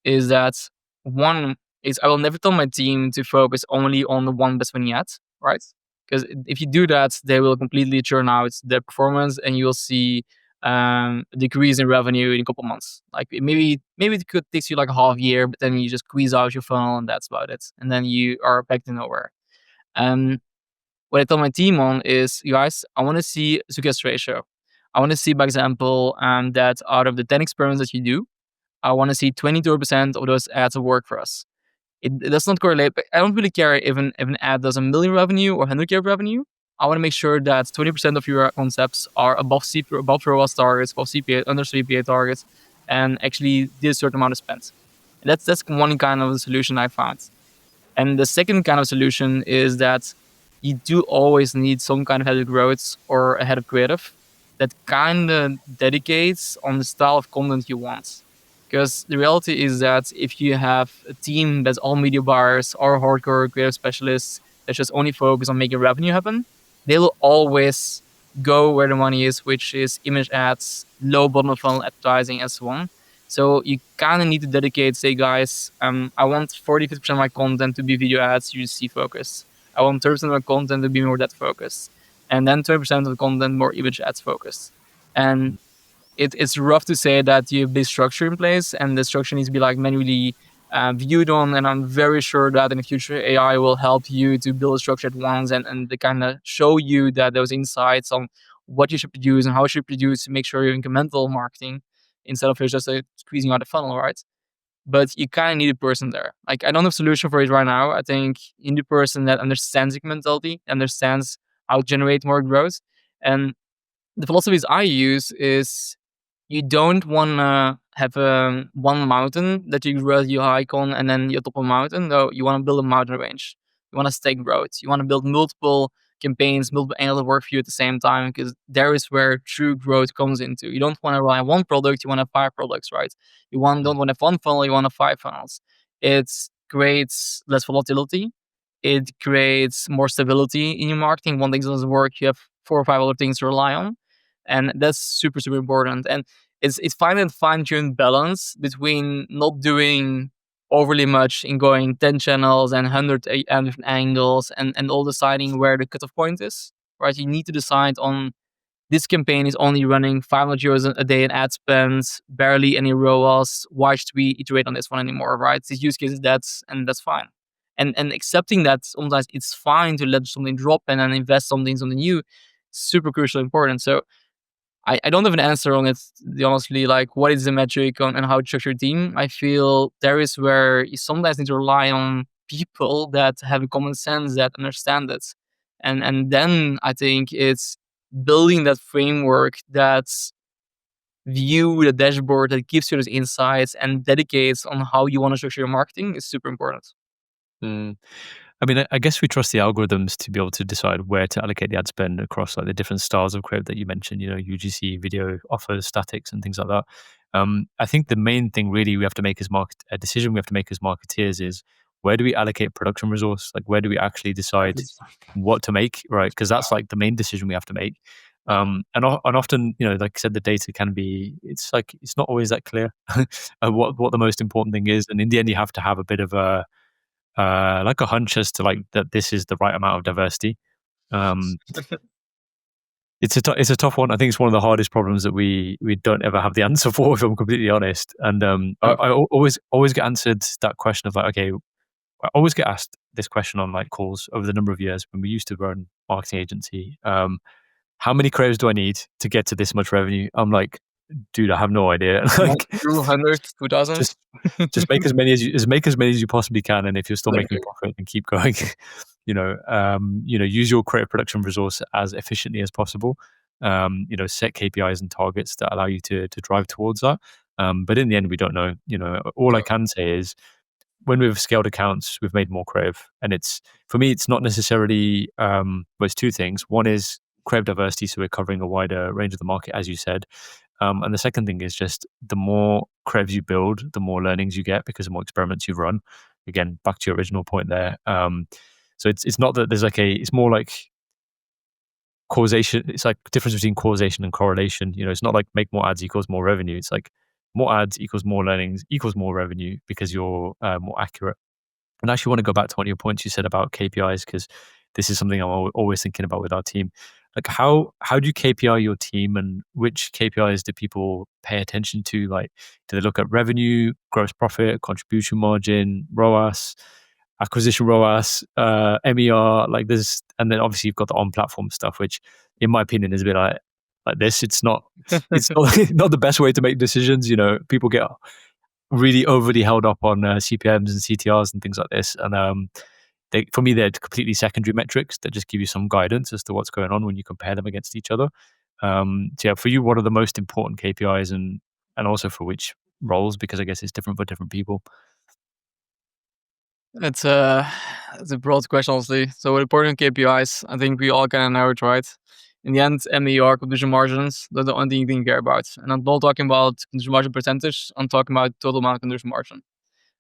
Is that one is I will never tell my team to focus only on the one best winning ad, right? Because if you do that, they will completely churn out their performance, and you will see decrease in revenue in a couple months. Like maybe it could take you like a half year, but then you just squeeze out your funnel and that's about it. And then you are back to nowhere. Um, what I tell my team on is, you guys, I want to see a success ratio. I want to see, by example, that out of the 10 experiments that you do, I want to see 22% of those ads will work for us. It does not correlate, but I don't really care if an ad does 1 million revenue or 100K revenue. I want to make sure that 20% of your concepts are above above ROAS targets, above CPA, under CPA targets, and actually did a certain amount of spend. And that's one kind of solution I found. And the second kind of solution is that you do always need some kind of head of growth or a head of creative that kind of dedicates on the style of content you want. Because the reality is that if you have a team that's all media buyers or hardcore creative specialists that just only focus on making revenue happen, they will always go where the money is, which is image ads, low bottom of funnel advertising, and so on. So you kind of need to dedicate, say, guys, I want 40-50% of my content to be video ads, UGC focused. I want 30% of my content to be more that focused. And then 20% of the content more image ads focused. And it's rough to say that you have this structure in place, and the structure needs to be like manually viewed on. And I'm very sure that in the future AI will help you to build a structure at once, and they kind of show you that those insights on what you should produce and how you should produce to make sure you're incremental marketing instead of just squeezing out the funnel, right? But you kind of need a person there. Like, I don't have a solution for it right now. I think you need a person that understands incrementality, understands how to generate more growth. And the philosophies I use is you don't want to have one mountain that you hike on and then you top a mountain. No, you want to build a mountain range. You want to stake growth. You want to build multiple campaigns, multiple angles that work for you at the same time, because there is where true growth comes into. You don't want to rely on one product. You want to have 5 products, right? Don't want to have one funnel. You want to have 5 funnels. It creates less volatility. It creates more stability in your marketing. One thing doesn't work, you have 4 or 5 other things to rely on, and that's super super important. And it's finding fine-tuned balance between not doing overly much in going 10 channels and 100 different angles, and all deciding where the cutoff point is, right? You need to decide on this campaign is only running 500 euros a day in ad spend, barely any ROAS. Why should we iterate on this one anymore, right? This use case is that's fine. And accepting that sometimes it's fine to let something drop and then invest something new, super crucial important. So I don't have an answer on it, honestly, like what is the metric on and how to structure your team. I feel there is where you sometimes need to rely on people that have a common sense, that understand it. And then I think it's building that framework, that view, the dashboard that gives you those insights and dedicates on how you want to structure your marketing is super important. Mm. I mean, I guess we trust the algorithms to be able to decide where to allocate the ad spend across like the different styles of creative that you mentioned, UGC, video, offers, statics, and things like that. I think the main thing really we have to make as a decision we have to make as marketeers is where do we allocate production resource? Like where do we actually decide what to make, right? Because that's like the main decision we have to make. And often, like I said, the data can be, it's not always that clear what the most important thing is. And in the end, you have to have a bit of like a hunch as to like that this is the right amount of diversity. Um, it's a tough one. I think it's one of the hardest problems that we don't ever have the answer for, if I'm completely honest. And I always get answered that question of like, okay, I always get asked this question on like calls over the number of years when we used to run marketing agency. How many creatives do I need to get to this much revenue? I'm like, dude, I have no idea. Like 200, 2000. Just make as many as you possibly can, and if you're still making profit, then keep going. Use your creative production resource as efficiently as possible. Set KPIs and targets that allow you to drive towards that. But in the end, we don't know. All I can say is when we've scaled accounts, we've made more creative, and for me, it's not necessarily. Well, it's 2 things. One is creative diversity, so we're covering a wider range of the market, as you said. And the second thing is just the more crevs you build, the more learnings you get because the more experiments you've run. Again, back to your original point there. So it's not that there's it's more like causation. It's like difference between causation and correlation. It's not like make more ads equals more revenue. It's like more ads equals more learnings equals more revenue because you're more accurate. And I actually want to go back to one of your points you said about KPIs, because this is something I'm always thinking about with our team. Like how do you KPI your team, and which KPIs do people pay attention to? Like, do they look at revenue, gross profit, contribution margin, ROAS, acquisition ROAS, MER? Like this, and then obviously you've got the on-platform stuff, which in my opinion is a bit like this. It's not not the best way to make decisions. People get really overly held up on CPMs and CTRs and things like this, and for me, they're completely secondary metrics that just give you some guidance as to what's going on when you compare them against each other. So yeah, for you, what are the most important KPIs, and also for which roles? Because I guess it's different for different people. It's a broad question, honestly. So with important KPIs, I think we all kind of know it, right? In the end, MER, contribution margins, they're the only thing you can care about. And I'm not talking about contribution margin percentage. I'm talking about total amount of contribution margin.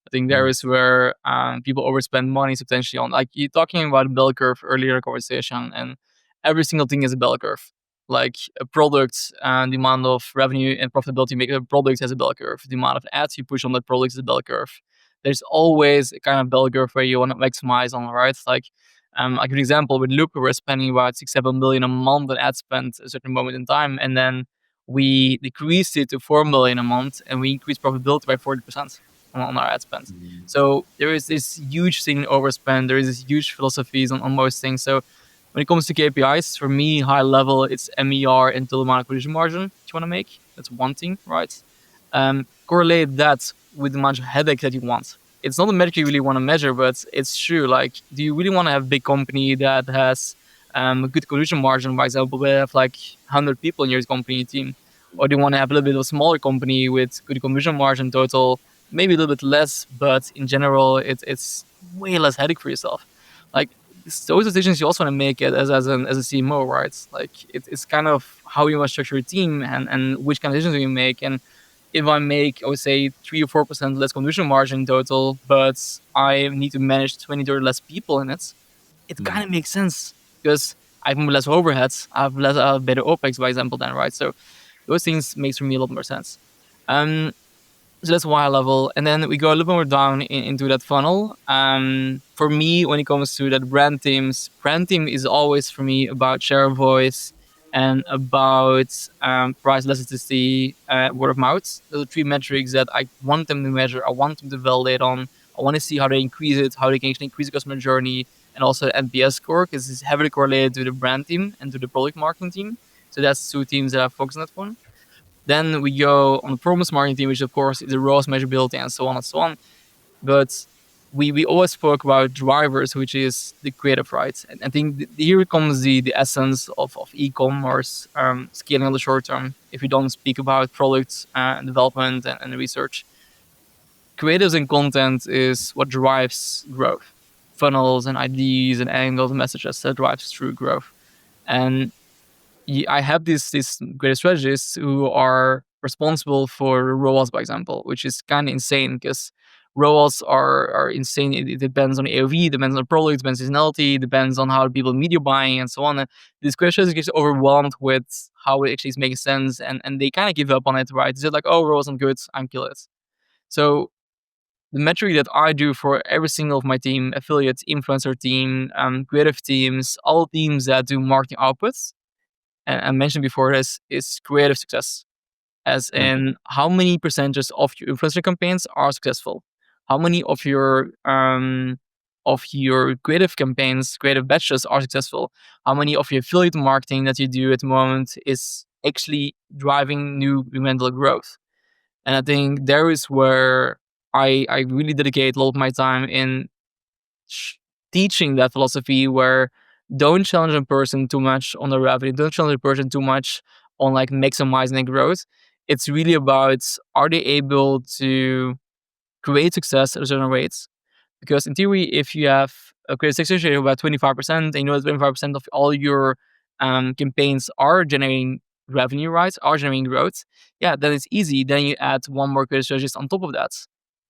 I think there is where people overspend money substantially on. Like you're talking about a bell curve earlier in the conversation, and every single thing is a bell curve. Like a product and the amount of revenue and profitability make a product has a bell curve. The amount of ads you push on that product is a bell curve. There's always a kind of bell curve where you want to maximize on, right? Like I give an example with Loop, we're spending about 6-7 million a month on ad spend at a certain moment in time, and then we decreased it to 4 million a month, and we increased profitability by 40% on our ad spend. So there is this huge thing in overspend. There is this huge philosophies on most things. So when it comes to KPIs, for me, high level, it's MER and total amount of acquisition margin that you want to make. That's one thing, right? Correlate that with the amount of headache that you want. It's not a metric you really want to measure, but it's true. Like, do you really want to have a big company that has a good acquisition margin, for example, we have like 100 people in your company team? Or do you want to have a little bit of a smaller company with good conversion margin total, maybe a little bit less, but in general, it's way less headache for yourself. Like, those decisions you also want to make it as a CMO, right? Like, it's kind of how you want to structure your team and which kind of decisions you make. And if I make, I would say, 3 or 4% less conversion margin total, but I need to manage 20 or less people in it, it kind of makes sense because I have less overheads, I have less better OpEx, for example, then, right? So those things makes for me a lot more sense. So that's one level, and then we go a little more down into that funnel. For me, when it comes to that brand team is always for me about share of voice and about price elasticity, word of mouth. Those are three metrics that I want them to measure. I want them to validate on. I want to see how they increase it, how they can actually increase the customer journey, and also NPS score, because it's heavily correlated to the brand team and to the product marketing team. So that's two teams that I focus on that one. Then we go on the performance marketing team, which of course is the ROAS measurability and so on and so on. But we always spoke about drivers, which is the creative, right? And I think here comes the essence of e-commerce scaling on the short term. If you don't speak about product development and research, creatives and content is what drives growth. Funnels and ideas and angles and messages that drives true growth. And I have these great strategists who are responsible for ROAS, for example, which is kind of insane because ROAS are insane. It depends on AOV, depends on the product, depends on seasonality, depends on how people media buying and so on. And these questions get overwhelmed with how it actually is making sense, and they kind of give up on it, right? It's just like, oh, ROAS not good, I'm kill it. So the metric that I do for every single of my team, affiliates, influencer team, creative teams, all teams that do marketing outputs, and I mentioned before this, is creative success. As in, how many percentages of your influencer campaigns are successful? How many of your creative campaigns, creative batches are successful? How many of your affiliate marketing that you do at the moment is actually driving new incremental growth? And I think there is where I really dedicate a lot of my time in teaching that philosophy, where don't challenge a person too much on the revenue, don't challenge a person too much on like maximizing their growth. It's really about, are they able to create success at a certain rate? Because in theory, if you have a creative success rate of about 25%, and you know that 25% of all your campaigns are generating revenue, right? Are generating growth, yeah, then it's easy. Then you add one more creative strategist on top of that.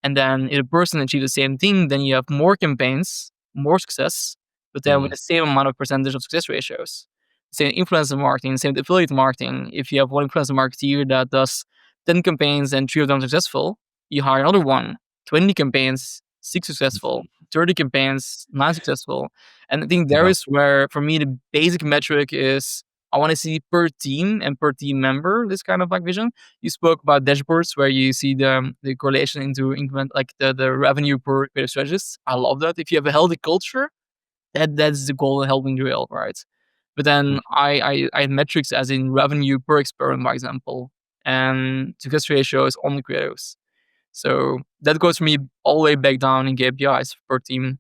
And then if a person achieves the same thing, then you have more campaigns, more success, but then with the same amount of percentage of success ratios. Same influencer marketing, same affiliate marketing. If you have one influencer marketeer that does 10 campaigns and 3 of them successful, you hire another one, 20 campaigns, 6 successful, 30 campaigns, 9 successful. And I think there is where, for me, the basic metric is I want to see per team and per team member this kind of like vision. You spoke about dashboards where you see the correlation into increment, like the revenue per creative strategist. I love that. If you have a healthy culture, that's the goal of helping drill, right? But then I had metrics as in revenue per experiment, for example, and success ratios on the creatives. So that goes for me all the way back down in KPIs per team.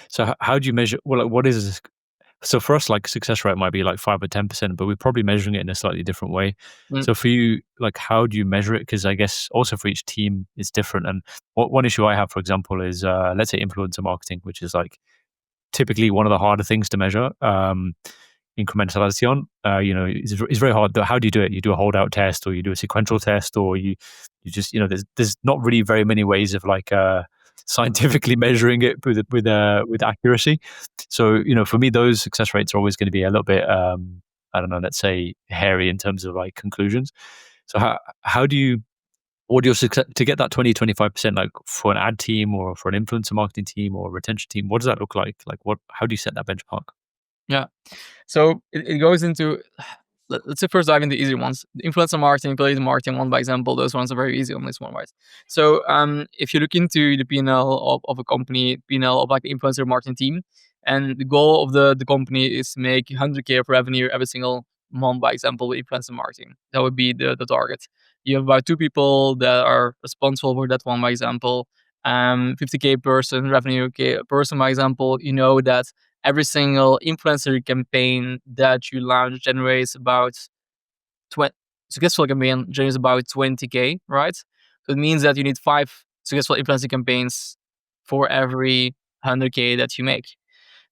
So how do you measure? Well, like, what is this? So for us, like success rate might be like 5 or 10%, but we're probably measuring it in a slightly different way. So for you, like, how do you measure it? Because I guess also for each team, it's different. And one issue I have, for example, is let's say influencer marketing, which is like typically one of the harder things to measure incrementality on. It's very hard. How do you do it? You do a holdout test, or you do a sequential test, or you just, there's not really very many ways of like scientifically measuring it with accuracy. So for me, those success rates are always going to be a little bit I don't know, let's say hairy in terms of like conclusions. So how do you, what do your success to get that 20-25%, like for an ad team or for an influencer marketing team or a retention team? What does that look like? Like how do you set that benchmark? Yeah. So it goes into let's say first dive into the easy ones. The influencer marketing, affiliate marketing, one by example, those ones are very easy on this one, right? So if you look into the P&L of a company, P&L of like the influencer marketing team, and the goal of the company is to make 100K of revenue every single month, by example, with influencer marketing. That would be the target. You have about 2 people that are responsible for that one, by example. 50K person, revenue K person, by example. You know that every single influencer campaign that you launch generates about 20 successful campaign generates about 20K, right? So it means that you need 5 successful influencer campaigns for every 100K that you make.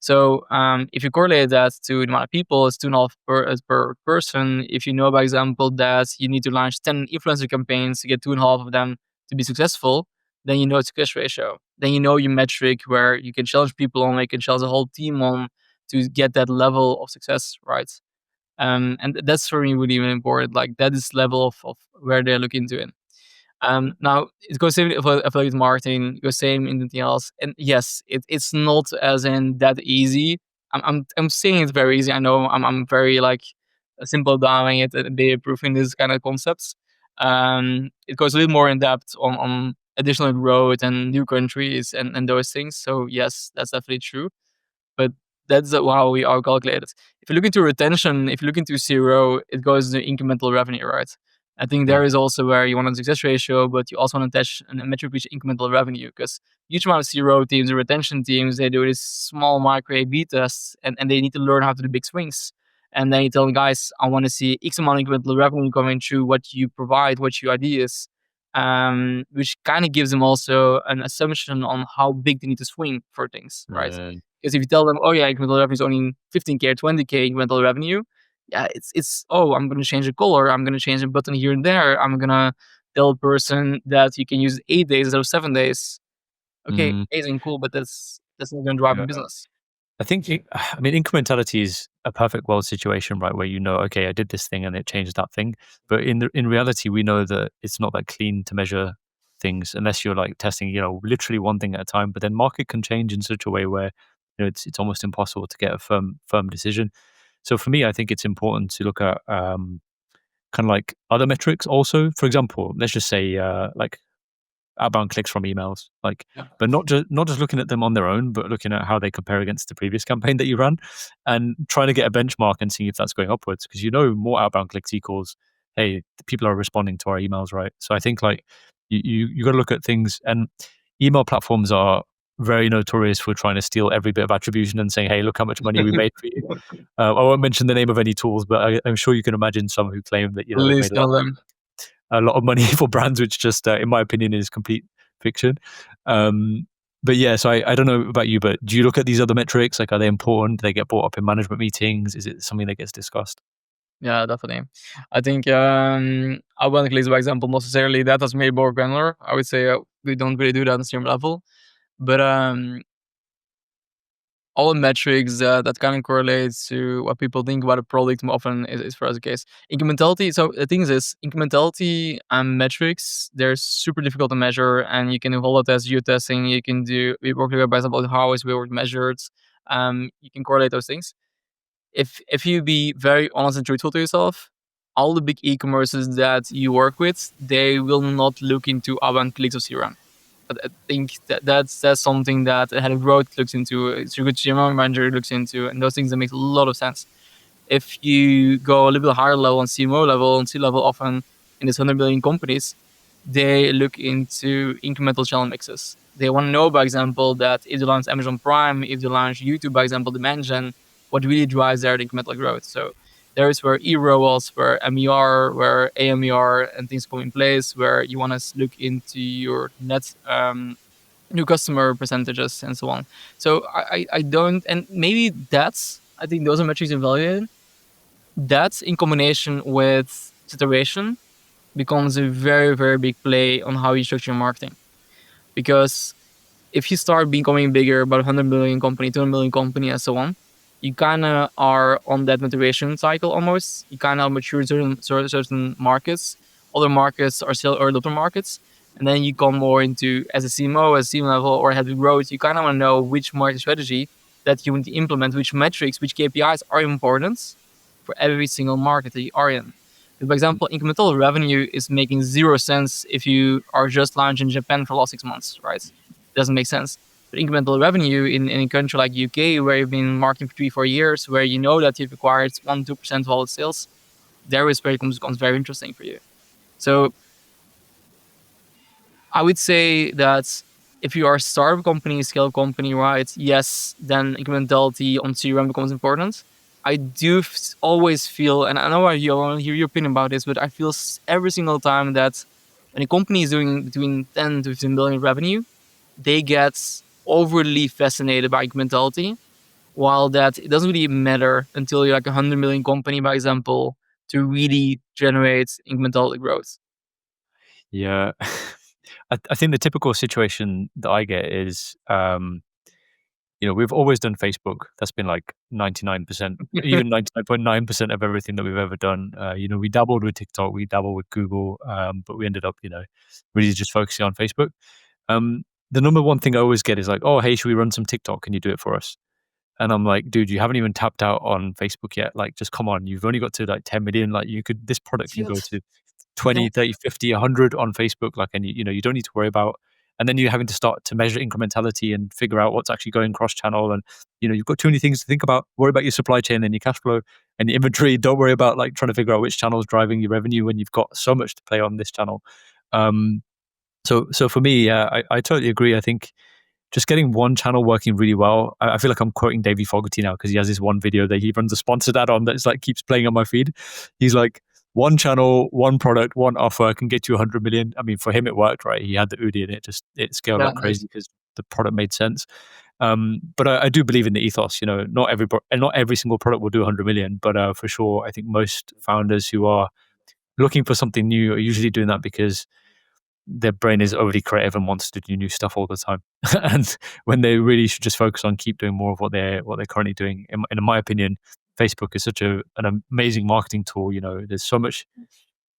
So if you correlate that to the amount of people, it's 2.5 per person. If you know, by example, that you need to launch 10 influencer campaigns to get 2.5 of them to be successful, then you know it's success ratio. Then you know your metric where you can challenge people on, you can challenge the whole team on to get that level of success, right? And that's for me really, really important. Like that is level of where they look into it. Now it goes same with affiliate marketing, it goes same in anything else. And yes, it's not as in that easy. I'm saying it's very easy. I know I'm very like simple downing it and they approving this kind of concepts. It goes a little more in depth on additional growth and new countries and those things. So yes, that's definitely true. But that's how we are calculated. If you look into retention, if you look into zero, it goes to incremental revenue, right? I think there is also where you want a success ratio, but you also want to attach a metric which is incremental revenue, because huge amount of zero teams or retention teams, they do this small micro A/B tests and they need to learn how to do big swings. And then you tell them, guys, I want to see X amount of incremental revenue coming through what you provide, what your idea is, which kind of gives them also an assumption on how big they need to swing for things, right? Because if you tell them, oh yeah, incremental revenue is only 15K or 20K incremental revenue, yeah, it's oh, I'm gonna change the color, I'm gonna change a button here and there, I'm gonna tell a person that you can use 8 days instead of 7 days. Okay, Mm, amazing, cool, but that's not gonna drive a yeah. business. I think, I mean, incrementality is a perfect world situation, right? Where you know, okay, I did this thing and it changed that thing. But in reality, we know that it's not that clean to measure things unless you're like testing, literally one thing at a time. But then market can change in such a way where it's almost impossible to get a firm decision. So for me, I think it's important to look at kind of like other metrics also. For example, let's just say like outbound clicks from emails, like, Yeah. but not just looking at them on their own, but looking at how they compare against the previous campaign that you ran, and trying to get a benchmark and seeing if that's going upwards. Because more outbound clicks equals, hey, the people are responding to our emails, right? So I think like you got to look at things, and email platforms are very notorious for trying to steal every bit of attribution and saying, hey, look how much money we made for you. I won't mention the name of any tools, but I'm sure you can imagine some who claim that At they've least made tell them. a lot of money for brands, which just, in my opinion, is complete fiction. But yeah, so I don't know about you, but do you look at these other metrics? Like, are they important? Do they get brought up in management meetings? Is it something that gets discussed? Yeah, definitely. I think outbound clicks, by example, not necessarily that is maybe more granular. I would say we don't really do that on the same level. But all the metrics that kind of correlates to what people think about a product more often is for us the case. Incrementality. So the thing is this, incrementality and metrics, they're super difficult to measure, and you can evolve it as geotesting. You can do, we work with, by example, how is reward measured. You can correlate those things. If you be very honest and truthful to yourself, all the big e-commerces that you work with, they will not look into outbound clicks of CRM. But I think that's something that a head of growth looks into, it's a good CMO manager looks into, and those things that make a lot of sense. If you go a little bit higher level on CMO level and C level, often in these 100 billion companies, they look into incremental channel mixes. They want to know, by example, that if they launch Amazon Prime, if they launch YouTube, by example, Dimension, what really drives their incremental growth. So there is where e-ROAS, where MER, where AMER, and things come in place, where you want to look into your net new customer percentages and so on. So I don't, and maybe that's, I think those are metrics evaluated. That's in combination with situation becomes a very, very big play on how you structure your marketing. Because if you start becoming bigger, about 100 million company, 200 million company, and so on, you kind of are on that maturation cycle almost. You kind of mature certain markets. Other markets are still early adopter markets. And then you come more into, as a CMO, as a CM level, or head of growth, you kind of want to know which market strategy that you want to implement, which metrics, which KPIs are important, for every single market that you are in. For example, incremental revenue is making 0 sense if you are just launching in Japan for the last 6 months, right? It doesn't make sense. But incremental revenue in a country like UK, where you've been marketing for 3-4 years, where you know that you've acquired 1-2% of all the sales, there is where it becomes very interesting for you. So I would say that if you are a startup company, scale company, right? Yes, then incrementality on CRM becomes important. I do always feel, and I know I want to hear your opinion about this, but I feel every single time that when a company is doing between 10 to 15 million revenue, they get overly fascinated by incrementality, while that it doesn't really matter until you're like a 100 million company, by example, to really generate incrementality growth. Yeah. I think the typical situation that I get is, we've always done Facebook. That's been like 99%, even 99.9% of everything that we've ever done. We dabbled with TikTok, we dabbled with Google, but we ended up, really just focusing on Facebook. The number one thing I always get is like, oh, hey, should we run some TikTok? Can you do it for us? And I'm like, dude, you haven't even tapped out on Facebook yet. Like, just come on. You've only got to like 10 million. Like, this product can go to 20, 30, 50, 100 on Facebook. Like, and you don't need to worry about. And then you're having to start to measure incrementality and figure out what's actually going cross channel. And, you've got too many things to think about. Worry about your supply chain and your cash flow and your inventory. Don't worry about like trying to figure out which channel is driving your revenue when you've got so much to play on this channel. So for me, yeah, I totally agree. I think just getting one channel working really well. I feel like I'm quoting Davey Fogarty now because he has this one video that he runs a sponsored ad on that's like keeps playing on my feed. He's like, one channel, one product, one offer can get you 100 million. I mean, for him, it worked, right? He had the UDI and it scaled like crazy because the product made sense. But I do believe in the ethos. Not every single product will do 100 million, but for sure, I think most founders who are looking for something new are usually doing that because their brain is overly creative and wants to do new stuff all the time. And when they really should just focus on keep doing more of what they're currently doing. In my opinion, Facebook is such an amazing marketing tool. There's so much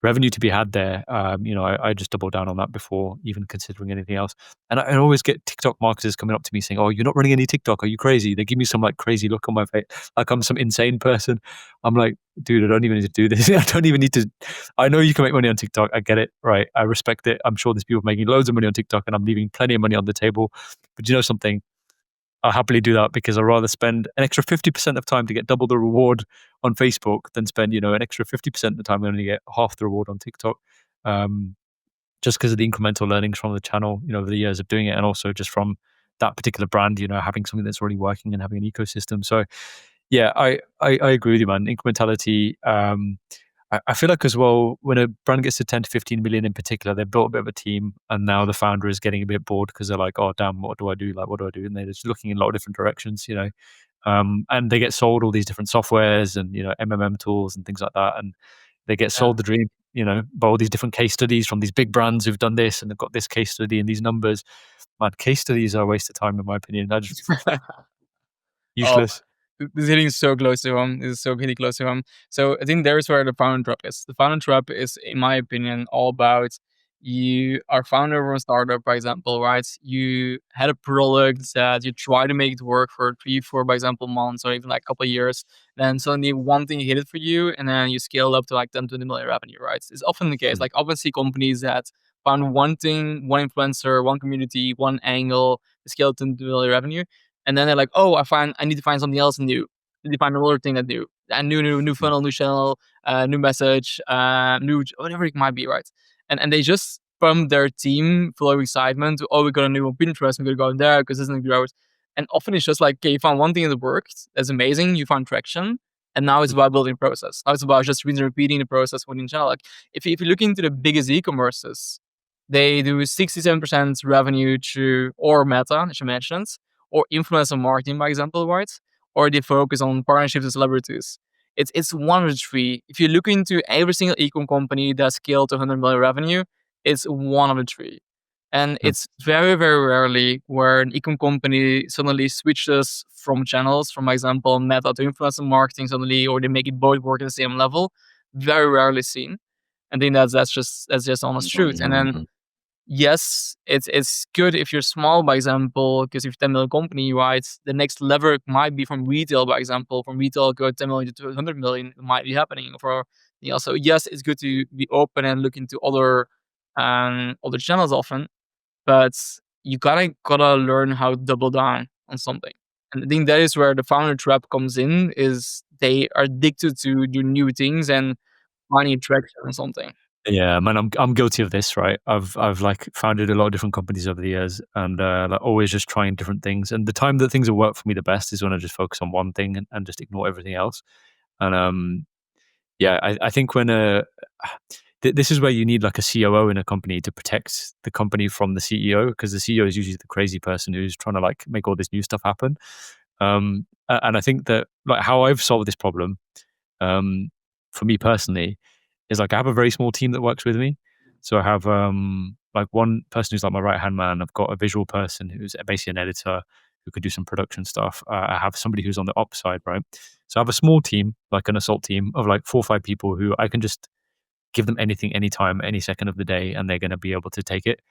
revenue to be had there. I just double down on that before even considering anything else. And I always get TikTok marketers coming up to me saying, "Oh, you're not running any TikTok? Are you crazy?" They give me some like crazy look on my face, like I'm some insane person. I'm like, dude, I don't even need to do this. I don't even need to. I know you can make money on TikTok. I get it, right? I respect it. I'm sure there's people making loads of money on TikTok, and I'm leaving plenty of money on the table. But you know something? I'll happily do that because I'd rather spend an extra 50% of time to get double the reward on Facebook than spend, an extra 50% of the time and only get half the reward on TikTok. Just because of the incremental learnings from the channel, over the years of doing it, and also just from that particular brand, having something that's already working and having an ecosystem. So yeah, I agree with you, man. Incrementality. I feel like as well, when a brand gets to 10 to 15 million in particular, they've built a bit of a team, and now the founder is getting a bit bored because they're like, oh, damn, what do I do? Like, what do I do? And they're just looking in a lot of different directions, and they get sold all these different softwares and, MMM tools and things like that. And they get sold the dream, by all these different case studies from these big brands who've done this and they've got this case study and these numbers. Man, case studies are a waste of time, in my opinion. They're just useless. This is hitting so close to home. This is so hitting close to home. So I think there's where the founder trap is. The founder trap is, in my opinion, all about you are founder of a startup, for example, right? You had a product that you try to make it work for 3, 4, by example, months or even like a couple of years. Then suddenly one thing hit it for you, and then you scale up to like 10, 20 million revenue, right? It's often the case. Like obviously companies that found one thing, one influencer, one community, one angle, scale to 10 million revenue. And then they're like, oh, I need to find something else new. I need to find another thing that new. A new funnel, new channel, new message, new whatever it might be, right? And they just pump their team full of excitement. Oh, we got a new Pinterest, we're gonna go in there because this is growth. And often it's just like, okay, you found one thing that worked. That's amazing. You found traction. And now it's about building process. Now it's about just repeating the process within channel. Like if you look into the biggest e-commerces, they do 67% revenue through or Meta, as you mentioned, or influencer marketing, by example, right? Or they focus on partnerships with celebrities. It's one of the three. If you look into every single e-com company that scaled to 100 million revenue, it's one of the three. And it's very, very rarely where an e-com company suddenly switches from channels, from example, Meta to influencer marketing suddenly, or they make it both work at the same level. Very rarely seen. I think that's just honest truth. And then yes, it's good if you're small, by example, because if you're 10 million company, right, the next lever might be from retail, by example. From retail, go 10 million to 100 million, it might be happening for, so yes, it's good to be open and look into other channels often, but you gotta learn how to double down on something. And I think that is where the founder trap comes in, is they are addicted to do new things and finding traction on something. Yeah, man, I'm guilty of this, right? I've like founded a lot of different companies over the years, and like always just trying different things. And the time that things have worked for me the best is when I just focus on one thing and just ignore everything else. And yeah, I think when this is where you need like a COO in a company to protect the company from the CEO, because the CEO is usually the crazy person who's trying to like make all this new stuff happen. And I think that like how I've solved this problem, um, for me personally, is like I have a very small team that works with me. So I have like one person who's like my right hand man. I've got a visual person who's basically an editor who could do some production stuff. I have somebody who's on the ops side, right? So I have a small team, like an assault team of like 4 or 5 people who I can just give them anything, anytime, any second of the day, and they're going to be able to take it.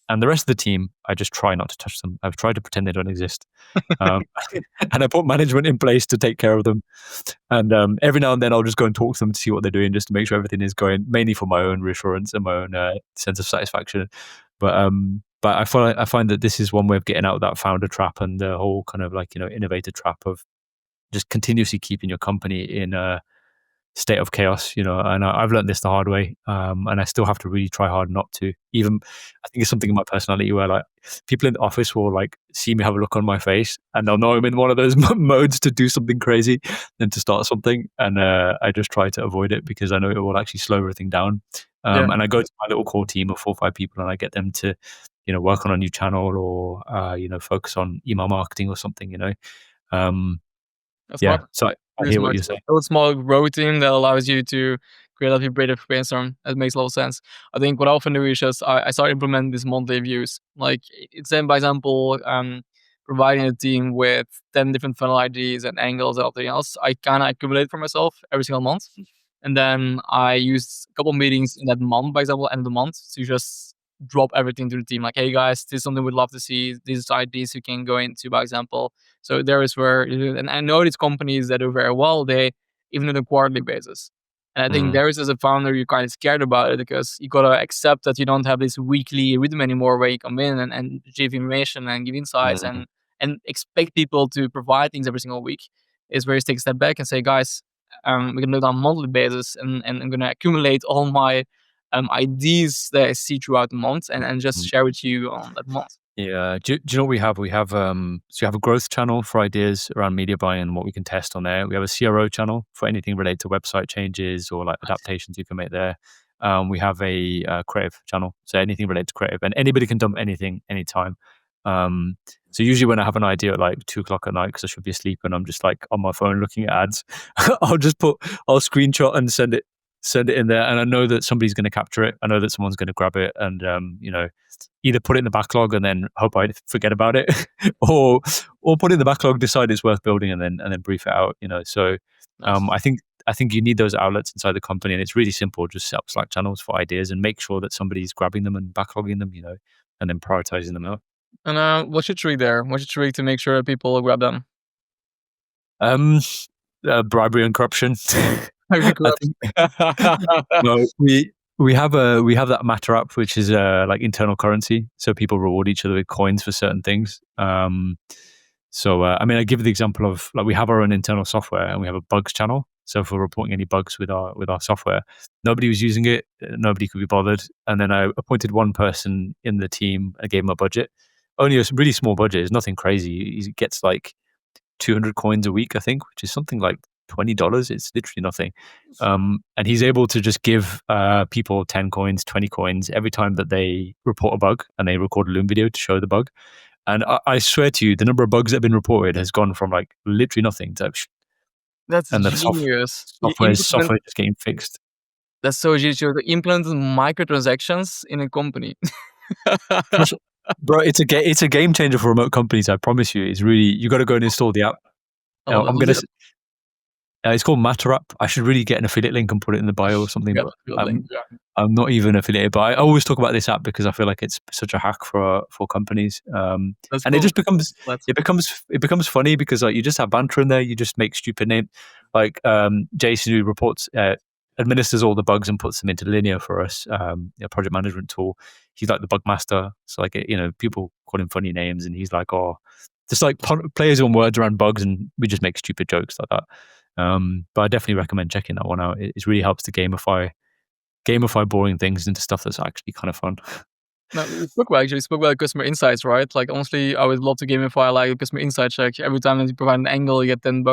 And the rest of the team, I just try not to touch them. I've tried to pretend they don't exist. Um, and I put management in place to take care of them. And every now and then I'll just go and talk to them to see what they're doing, just to make sure everything is going, mainly for my own reassurance and my own sense of satisfaction. But I find that this is one way of getting out of that founder trap and the whole kind of like, innovator trap of just continuously keeping your company in a state of chaos, and I've learned this the hard way. And I still have to really try hard not to. Even I think it's something in my personality where like people in the office will like see me have a look on my face and they'll know I'm in one of those modes to do something crazy and to start something. And I just try to avoid it because I know it will actually slow everything down. Yeah, And I go to my little core team of 4 or 5 people and I get them to, work on a new channel or, focus on email marketing or something. Um, that's yeah. smart. So I Really hear what smart. you're saying. A small routine that allows you to create a creative brainstorm. That makes a lot of sense. I think what I often do is just I start implementing these monthly views. Like it's then, by example, providing a team with 10 different funnel ideas and angles and everything else. I kind of accumulate for myself every single month. And then I use a couple meetings in that month, by example, end of the month, to just drop everything to the team. Like, hey guys, this is something we'd love to see. These ideas you can go into, by example. So there is where, and I know these companies that do very well, they even on a quarterly basis. And I think Mm, there is, as a founder, you're kind of scared about it because you gotta accept that you don't have this weekly rhythm anymore where you come in and give information and give insights mm. and expect people to provide things every single week. Is where you take a step back and say, guys, we're gonna do it on a monthly basis and I'm gonna accumulate all my ideas that I see throughout the month and just Mm. share with you on that month. Yeah. Do you know what we have? We have so we have a growth channel for ideas around media buying and what we can test on there. We have a CRO channel for anything related to website changes or like adaptations you can make there. We have a creative channel, so anything related to creative, and anybody can dump anything anytime. So usually when I have an idea at like 2 o'clock at night because I should be asleep and I'm just like on my phone looking at ads, I'll screenshot and send it in there, and I know that somebody's going to capture it. I know that someone's going to grab it and either put it in the backlog and then hope I forget about it, or put it in the backlog, decide it's worth building, and then brief it out. So Nice. I think you need those outlets inside the company, and it's really simple. Just set up Slack channels for ideas and make sure that somebody's grabbing them and backlogging them, and then prioritizing them out. And what's your trick there? What's your trick to make sure that people grab them? Um, Bribery and corruption. Maybe I corrupt. think no, we have that Matter app, which is like internal currency, so people reward each other with coins for certain things. So I mean, I give the example of like we have our own internal software and we have a bugs channel. So if we're reporting any bugs with our software, nobody was using it, nobody could be bothered, and then I appointed one person in the team. I gave him a budget, only a really small budget. It's nothing crazy. He gets like 200 coins a week, I think, which is something like $20. It's literally nothing. And he's able to just give people 10 coins, 20 coins every time that they report a bug and they record a Loom video to show the bug. And I swear to you, the number of bugs that have been reported has gone from like literally nothing to, That's and the genius. You software is implement, just getting fixed. that's so genius. You implement microtransactions in a company. Trust- Bro, it's a game changer for remote companies. I promise you. It's really, you got to go and install the app. I love I'm it. gonna It's called MatterUp. I should really get an affiliate link and put it in the bio or something. Yeah, But link, yeah. I'm not even affiliated. But I always talk about this app because I feel like it's such a hack for companies. And That's it cool. just becomes Let's- it becomes funny because like you just have banter in there. You just make stupid name like Jason, who reports administers all the bugs and puts them into Linear for us, a project management tool. He's like the bug master. So like people call him funny names, and he's like, oh, just like players on words around bugs, and we just make stupid jokes like that. But I definitely recommend checking that one out. It really helps to gamify boring things into stuff that's actually kind of fun. No, we spoke about customer insights, right? Like honestly, I would love to gamify like a customer insight check. Every time that you provide an angle, you get $10,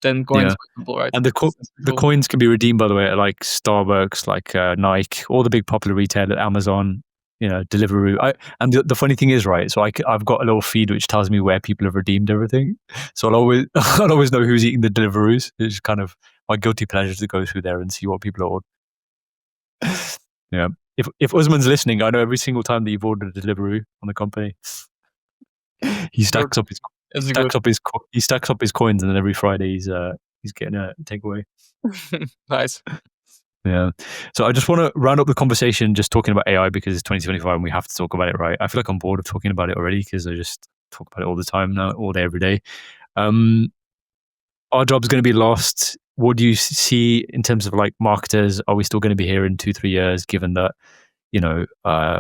10 coins, Yeah. for example, right? And the coins can be redeemed, by the way, at like Starbucks, like Nike, all the big popular retailers, Amazon, Deliveroo. And the funny thing is, right? So I've got a little feed which tells me where people have redeemed everything. So I'll always know who's eating the Deliveroos. It's kind of my guilty pleasure to go through there and see what people are ordering. Yeah. If Usman's listening, I know every single time that you've ordered a Deliveroo on the company, he stacks up his coins, and then every Friday he's getting a takeaway. Nice. Yeah. So I just want to round up the conversation just talking about AI because it's 2025 and we have to talk about it, right? I feel like I'm bored of talking about it already because I just talk about it all the time now, all day, every day. Our job's going to be lost. What do you see in terms of like marketers? Are we still going to be here in 2-3 years, given that,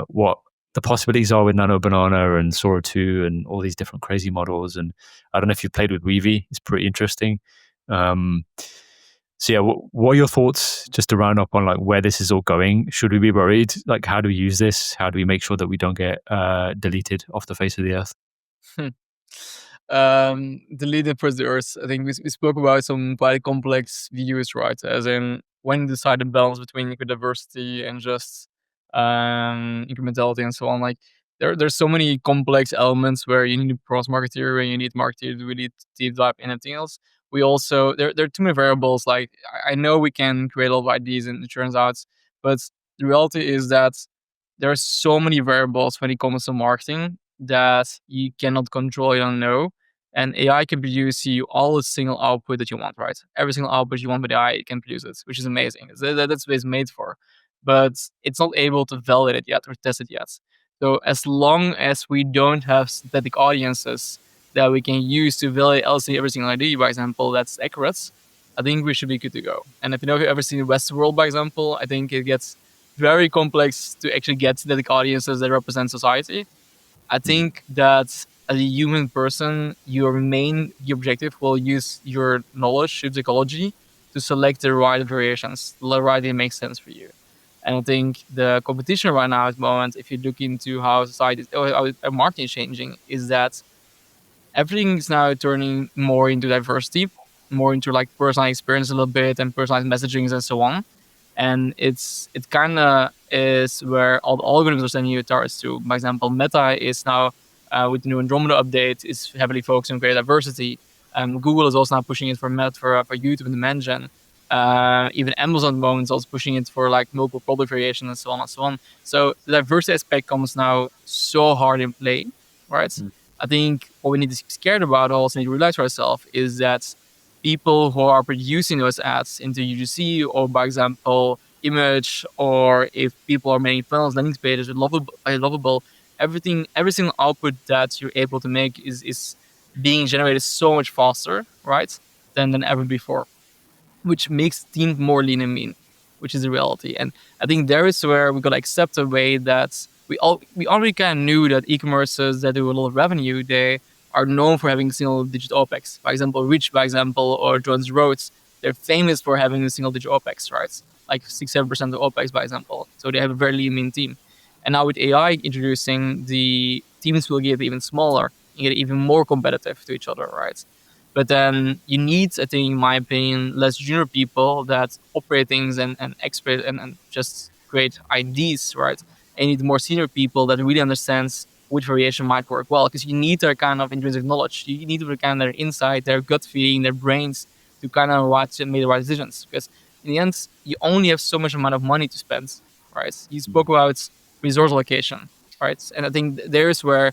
what the possibilities are with Nano Banana and Sora 2 and all these different crazy models? And I don't know if you've played with Weavy. It's pretty interesting. So yeah, what are your thoughts just to round up on like where this is all going? Should we be worried? Like, how do we use this? How do we make sure that we don't get deleted off the face of the earth? Deleted first the earth. I think we spoke about some quite complex views, right? As in when you decide the balance between diversity and just incrementality and so on. Like there's so many complex elements where you need a cross marketeer and you need marketeer to really deep dive in anything else. We also there are too many variables. Like I know we can create a lot of ideas and it turns out, but the reality is that there are so many variables when it comes to marketing that you cannot control, you don't know. And AI can produce you all the single output that you want, right? Every single output you want with AI, it can produce it, which is amazing. That's what it's made for. But it's not able to validate it yet or test it yet. So as long as we don't have synthetic audiences that we can use to validate every single idea, by example, that's accurate, I think we should be good to go. And if you've ever seen Westworld, by example, I think it gets very complex to actually get synthetic audiences that represent society. I think that as a human person, your main objective will use your knowledge of psychology to select the right variations, the right that makes sense for you. And I think the competition right now at the moment, if you look into how society or how marketing is changing, is that everything is now turning more into diversity, more into like personalized experience a little bit and personalized messagings and so on. And it kind of is where all the algorithms are sending you towards to. For example, Meta is now with the new Andromeda update is heavily focused on greater diversity. Google is also now pushing it for YouTube and demand gen. Even Amazon at the moment is also pushing it for like multiple product variation and so on and so on. So the diversity aspect comes now so hard in play, right? I think what we need to be scared about, also need to realize for ourselves, is that people who are producing those ads into UGC or, by example, image, or if people are making funnels, landing pages, lovable, every single output that you're able to make is being generated so much faster, right, than ever before, which makes teams more lean and mean, which is the reality. And I think there is where we got to accept a way that we already kind of knew that e-commerces that do a lot of revenue, they are known for having single-digit OPEX. For example, Reach, by example, or Jones Roads, they're famous for having a single-digit OPEX, right? Like 6-7% of OPEX, by example. So they have a very lean, mean team. And now with AI introducing, the teams will get even smaller and get even more competitive to each other, right? But then you need, I think, in my opinion, less junior people that operate things and expert and just create ideas, right? And you need more senior people that really understands which variation might work well, because you need their kind of intrinsic knowledge. You need to kind of their insight, their gut feeling, their brains to kind of make the right decisions. Because in the end, you only have so much amount of money to spend, right? You spoke about resource allocation, right? And I think there's where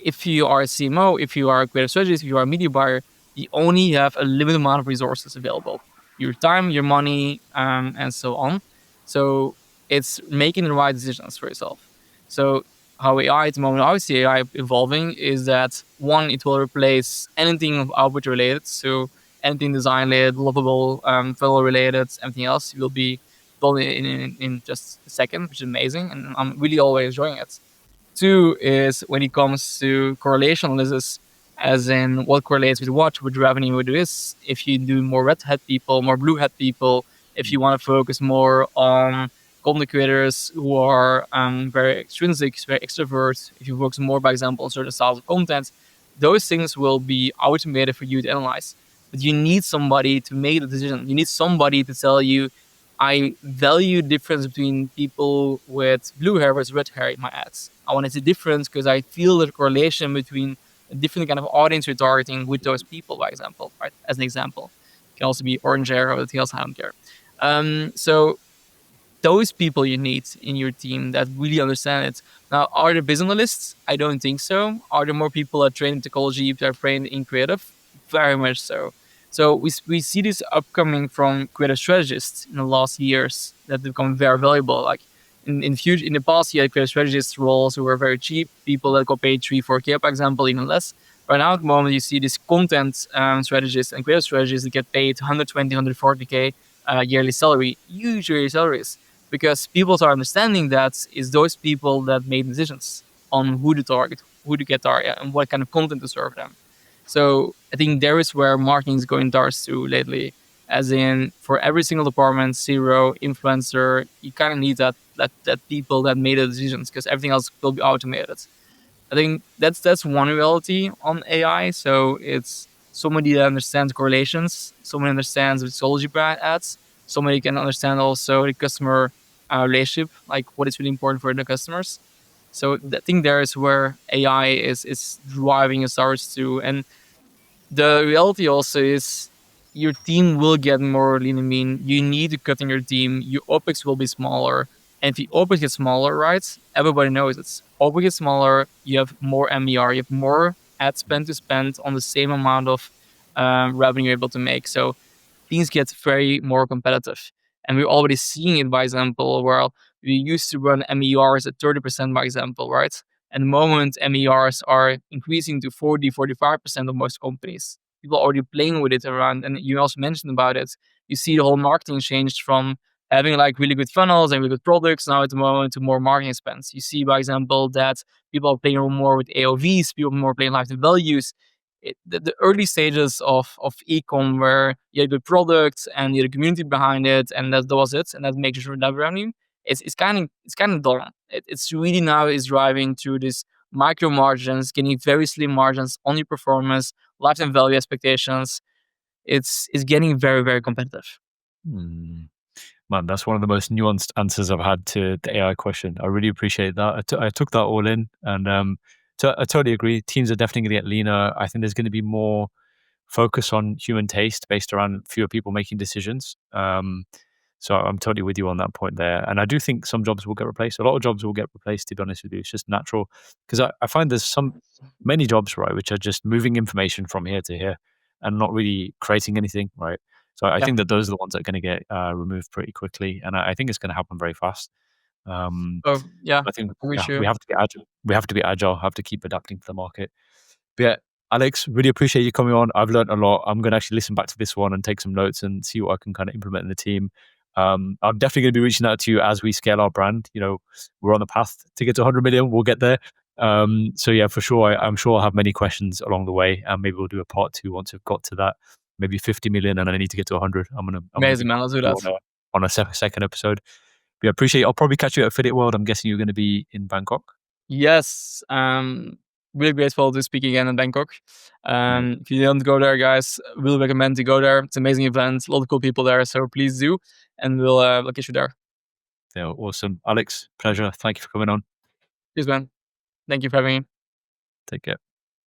if you are a CMO, if you are a creative strategist, if you are a media buyer, you only have a limited amount of resources available, your time, your money, and so on. So it's making the right decisions for yourself. So how AI at the moment, I see AI evolving is that one, it will replace anything output related. So anything design related, lovable, fellow related, everything else will be done in just a second, which is amazing. And I'm really always enjoying it. Two is when it comes to correlation analysis, as in what correlates with what, with revenue, with this. If you do more red hat people, more blue hat people, if you want to focus more on content creators who are very extrinsic, very extrovert, if you focus more, by example, on certain styles of content, those things will be automated for you to analyze. But you need somebody to make the decision. You need somebody to tell you, I value difference between people with blue hair versus red hair in my ads. I want to see difference because I feel the correlation between a different kind of audience you're targeting with those people, by example, right? As an example. It can also be orange hair or anything else, I don't care. So those people you need in your team that really understand it. Now, are there business analysts? I don't think so. Are there more people that train in technology, that are trained in creative? Very much so. So we see this upcoming from creative strategists in the last years that become very valuable. Like in the past, you had creative strategist roles who were very cheap, people that got paid 3-4K, for example, even less. Right now, at the moment, you see this content strategists and creative strategists that get paid 120, 140K yearly salary, huge yearly salaries, because people are understanding that is those people that made decisions on who to target, who to get target, and what kind of content to serve them. So I think there is where marketing is going towards to lately, as in for every single department, zero influencer, you kind of need that people that made the decisions because everything else will be automated. I think that's one reality on AI. So it's somebody that understands correlations, somebody understands the psychology behind ads, somebody can understand also the customer relationship, like what is really important for the customers. So I think there is where AI is driving us towards to, and the reality also is your team will get more lean and mean. You need to cut in your team. Your OpEx will be smaller. And if the OpEx gets smaller, right, everybody knows it's OpEx gets smaller, you have more MER, you have more ad spend to spend on the same amount of revenue you're able to make. So things get very more competitive. And we're already seeing it, by example, where we used to run MERs at 30%, by example, right? And the moment MERs are increasing to 40, 45% of most companies, people are already playing with it around. And you also mentioned about it. You see the whole marketing changed from having like really good funnels and really good products now at the moment to more marketing expense. You see, by example, that people are playing more with AOVs, people are more playing lifetime values. The early stages of ecom where you had good products and you had a community behind it, and that was it, and that makes sure that revenue. It's kind of done. It's really now is driving to this micro margins, getting very slim margins on your performance, lifetime value expectations. It's getting very very competitive. Hmm. Man, that's one of the most nuanced answers I've had to the AI question. I really appreciate that. I took that all in, and I totally agree. Teams are definitely going to get leaner. I think there's going to be more focus on human taste based around fewer people making decisions. So I'm totally with you on that point there. And I do think some jobs will get replaced. A lot of jobs will get replaced, to be honest with you. It's just natural. Because I find there's many jobs, right, which are just moving information from here to here and not really creating anything, right? So I Yeah. think that those are the ones that are going to get removed pretty quickly. And I think it's going to happen very fast. Oh yeah, I think I wish we you. have to be agile. We have to be agile, have to keep adapting to the market. But yeah, Alex, really appreciate you coming on. I've learned a lot. I'm going to actually listen back to this one and take some notes and see what I can kind of implement in the team. I'm definitely going to be reaching out to you as we scale our brand. You know, we're on the path to get to 100 million. We'll get there. So yeah, for sure, I'm sure I'll have many questions along the way, and maybe we'll do a part two once we've got to that. Maybe 50 million, and I need to get to 100. I'm gonna Amazing, be man. Let's do you that. on a second episode. But yeah, appreciate it. I'll probably catch you at Affiliate World. I'm guessing you're going to be in Bangkok. Yes. Really grateful to speak again in Bangkok. If you don't go there, guys, really recommend to go there. It's an amazing event, a lot of cool people there, so please do, and we'll get you there. Yeah, awesome. Alex, pleasure. Thank you for coming on. Cheers, man. Thank you for having me. Take care.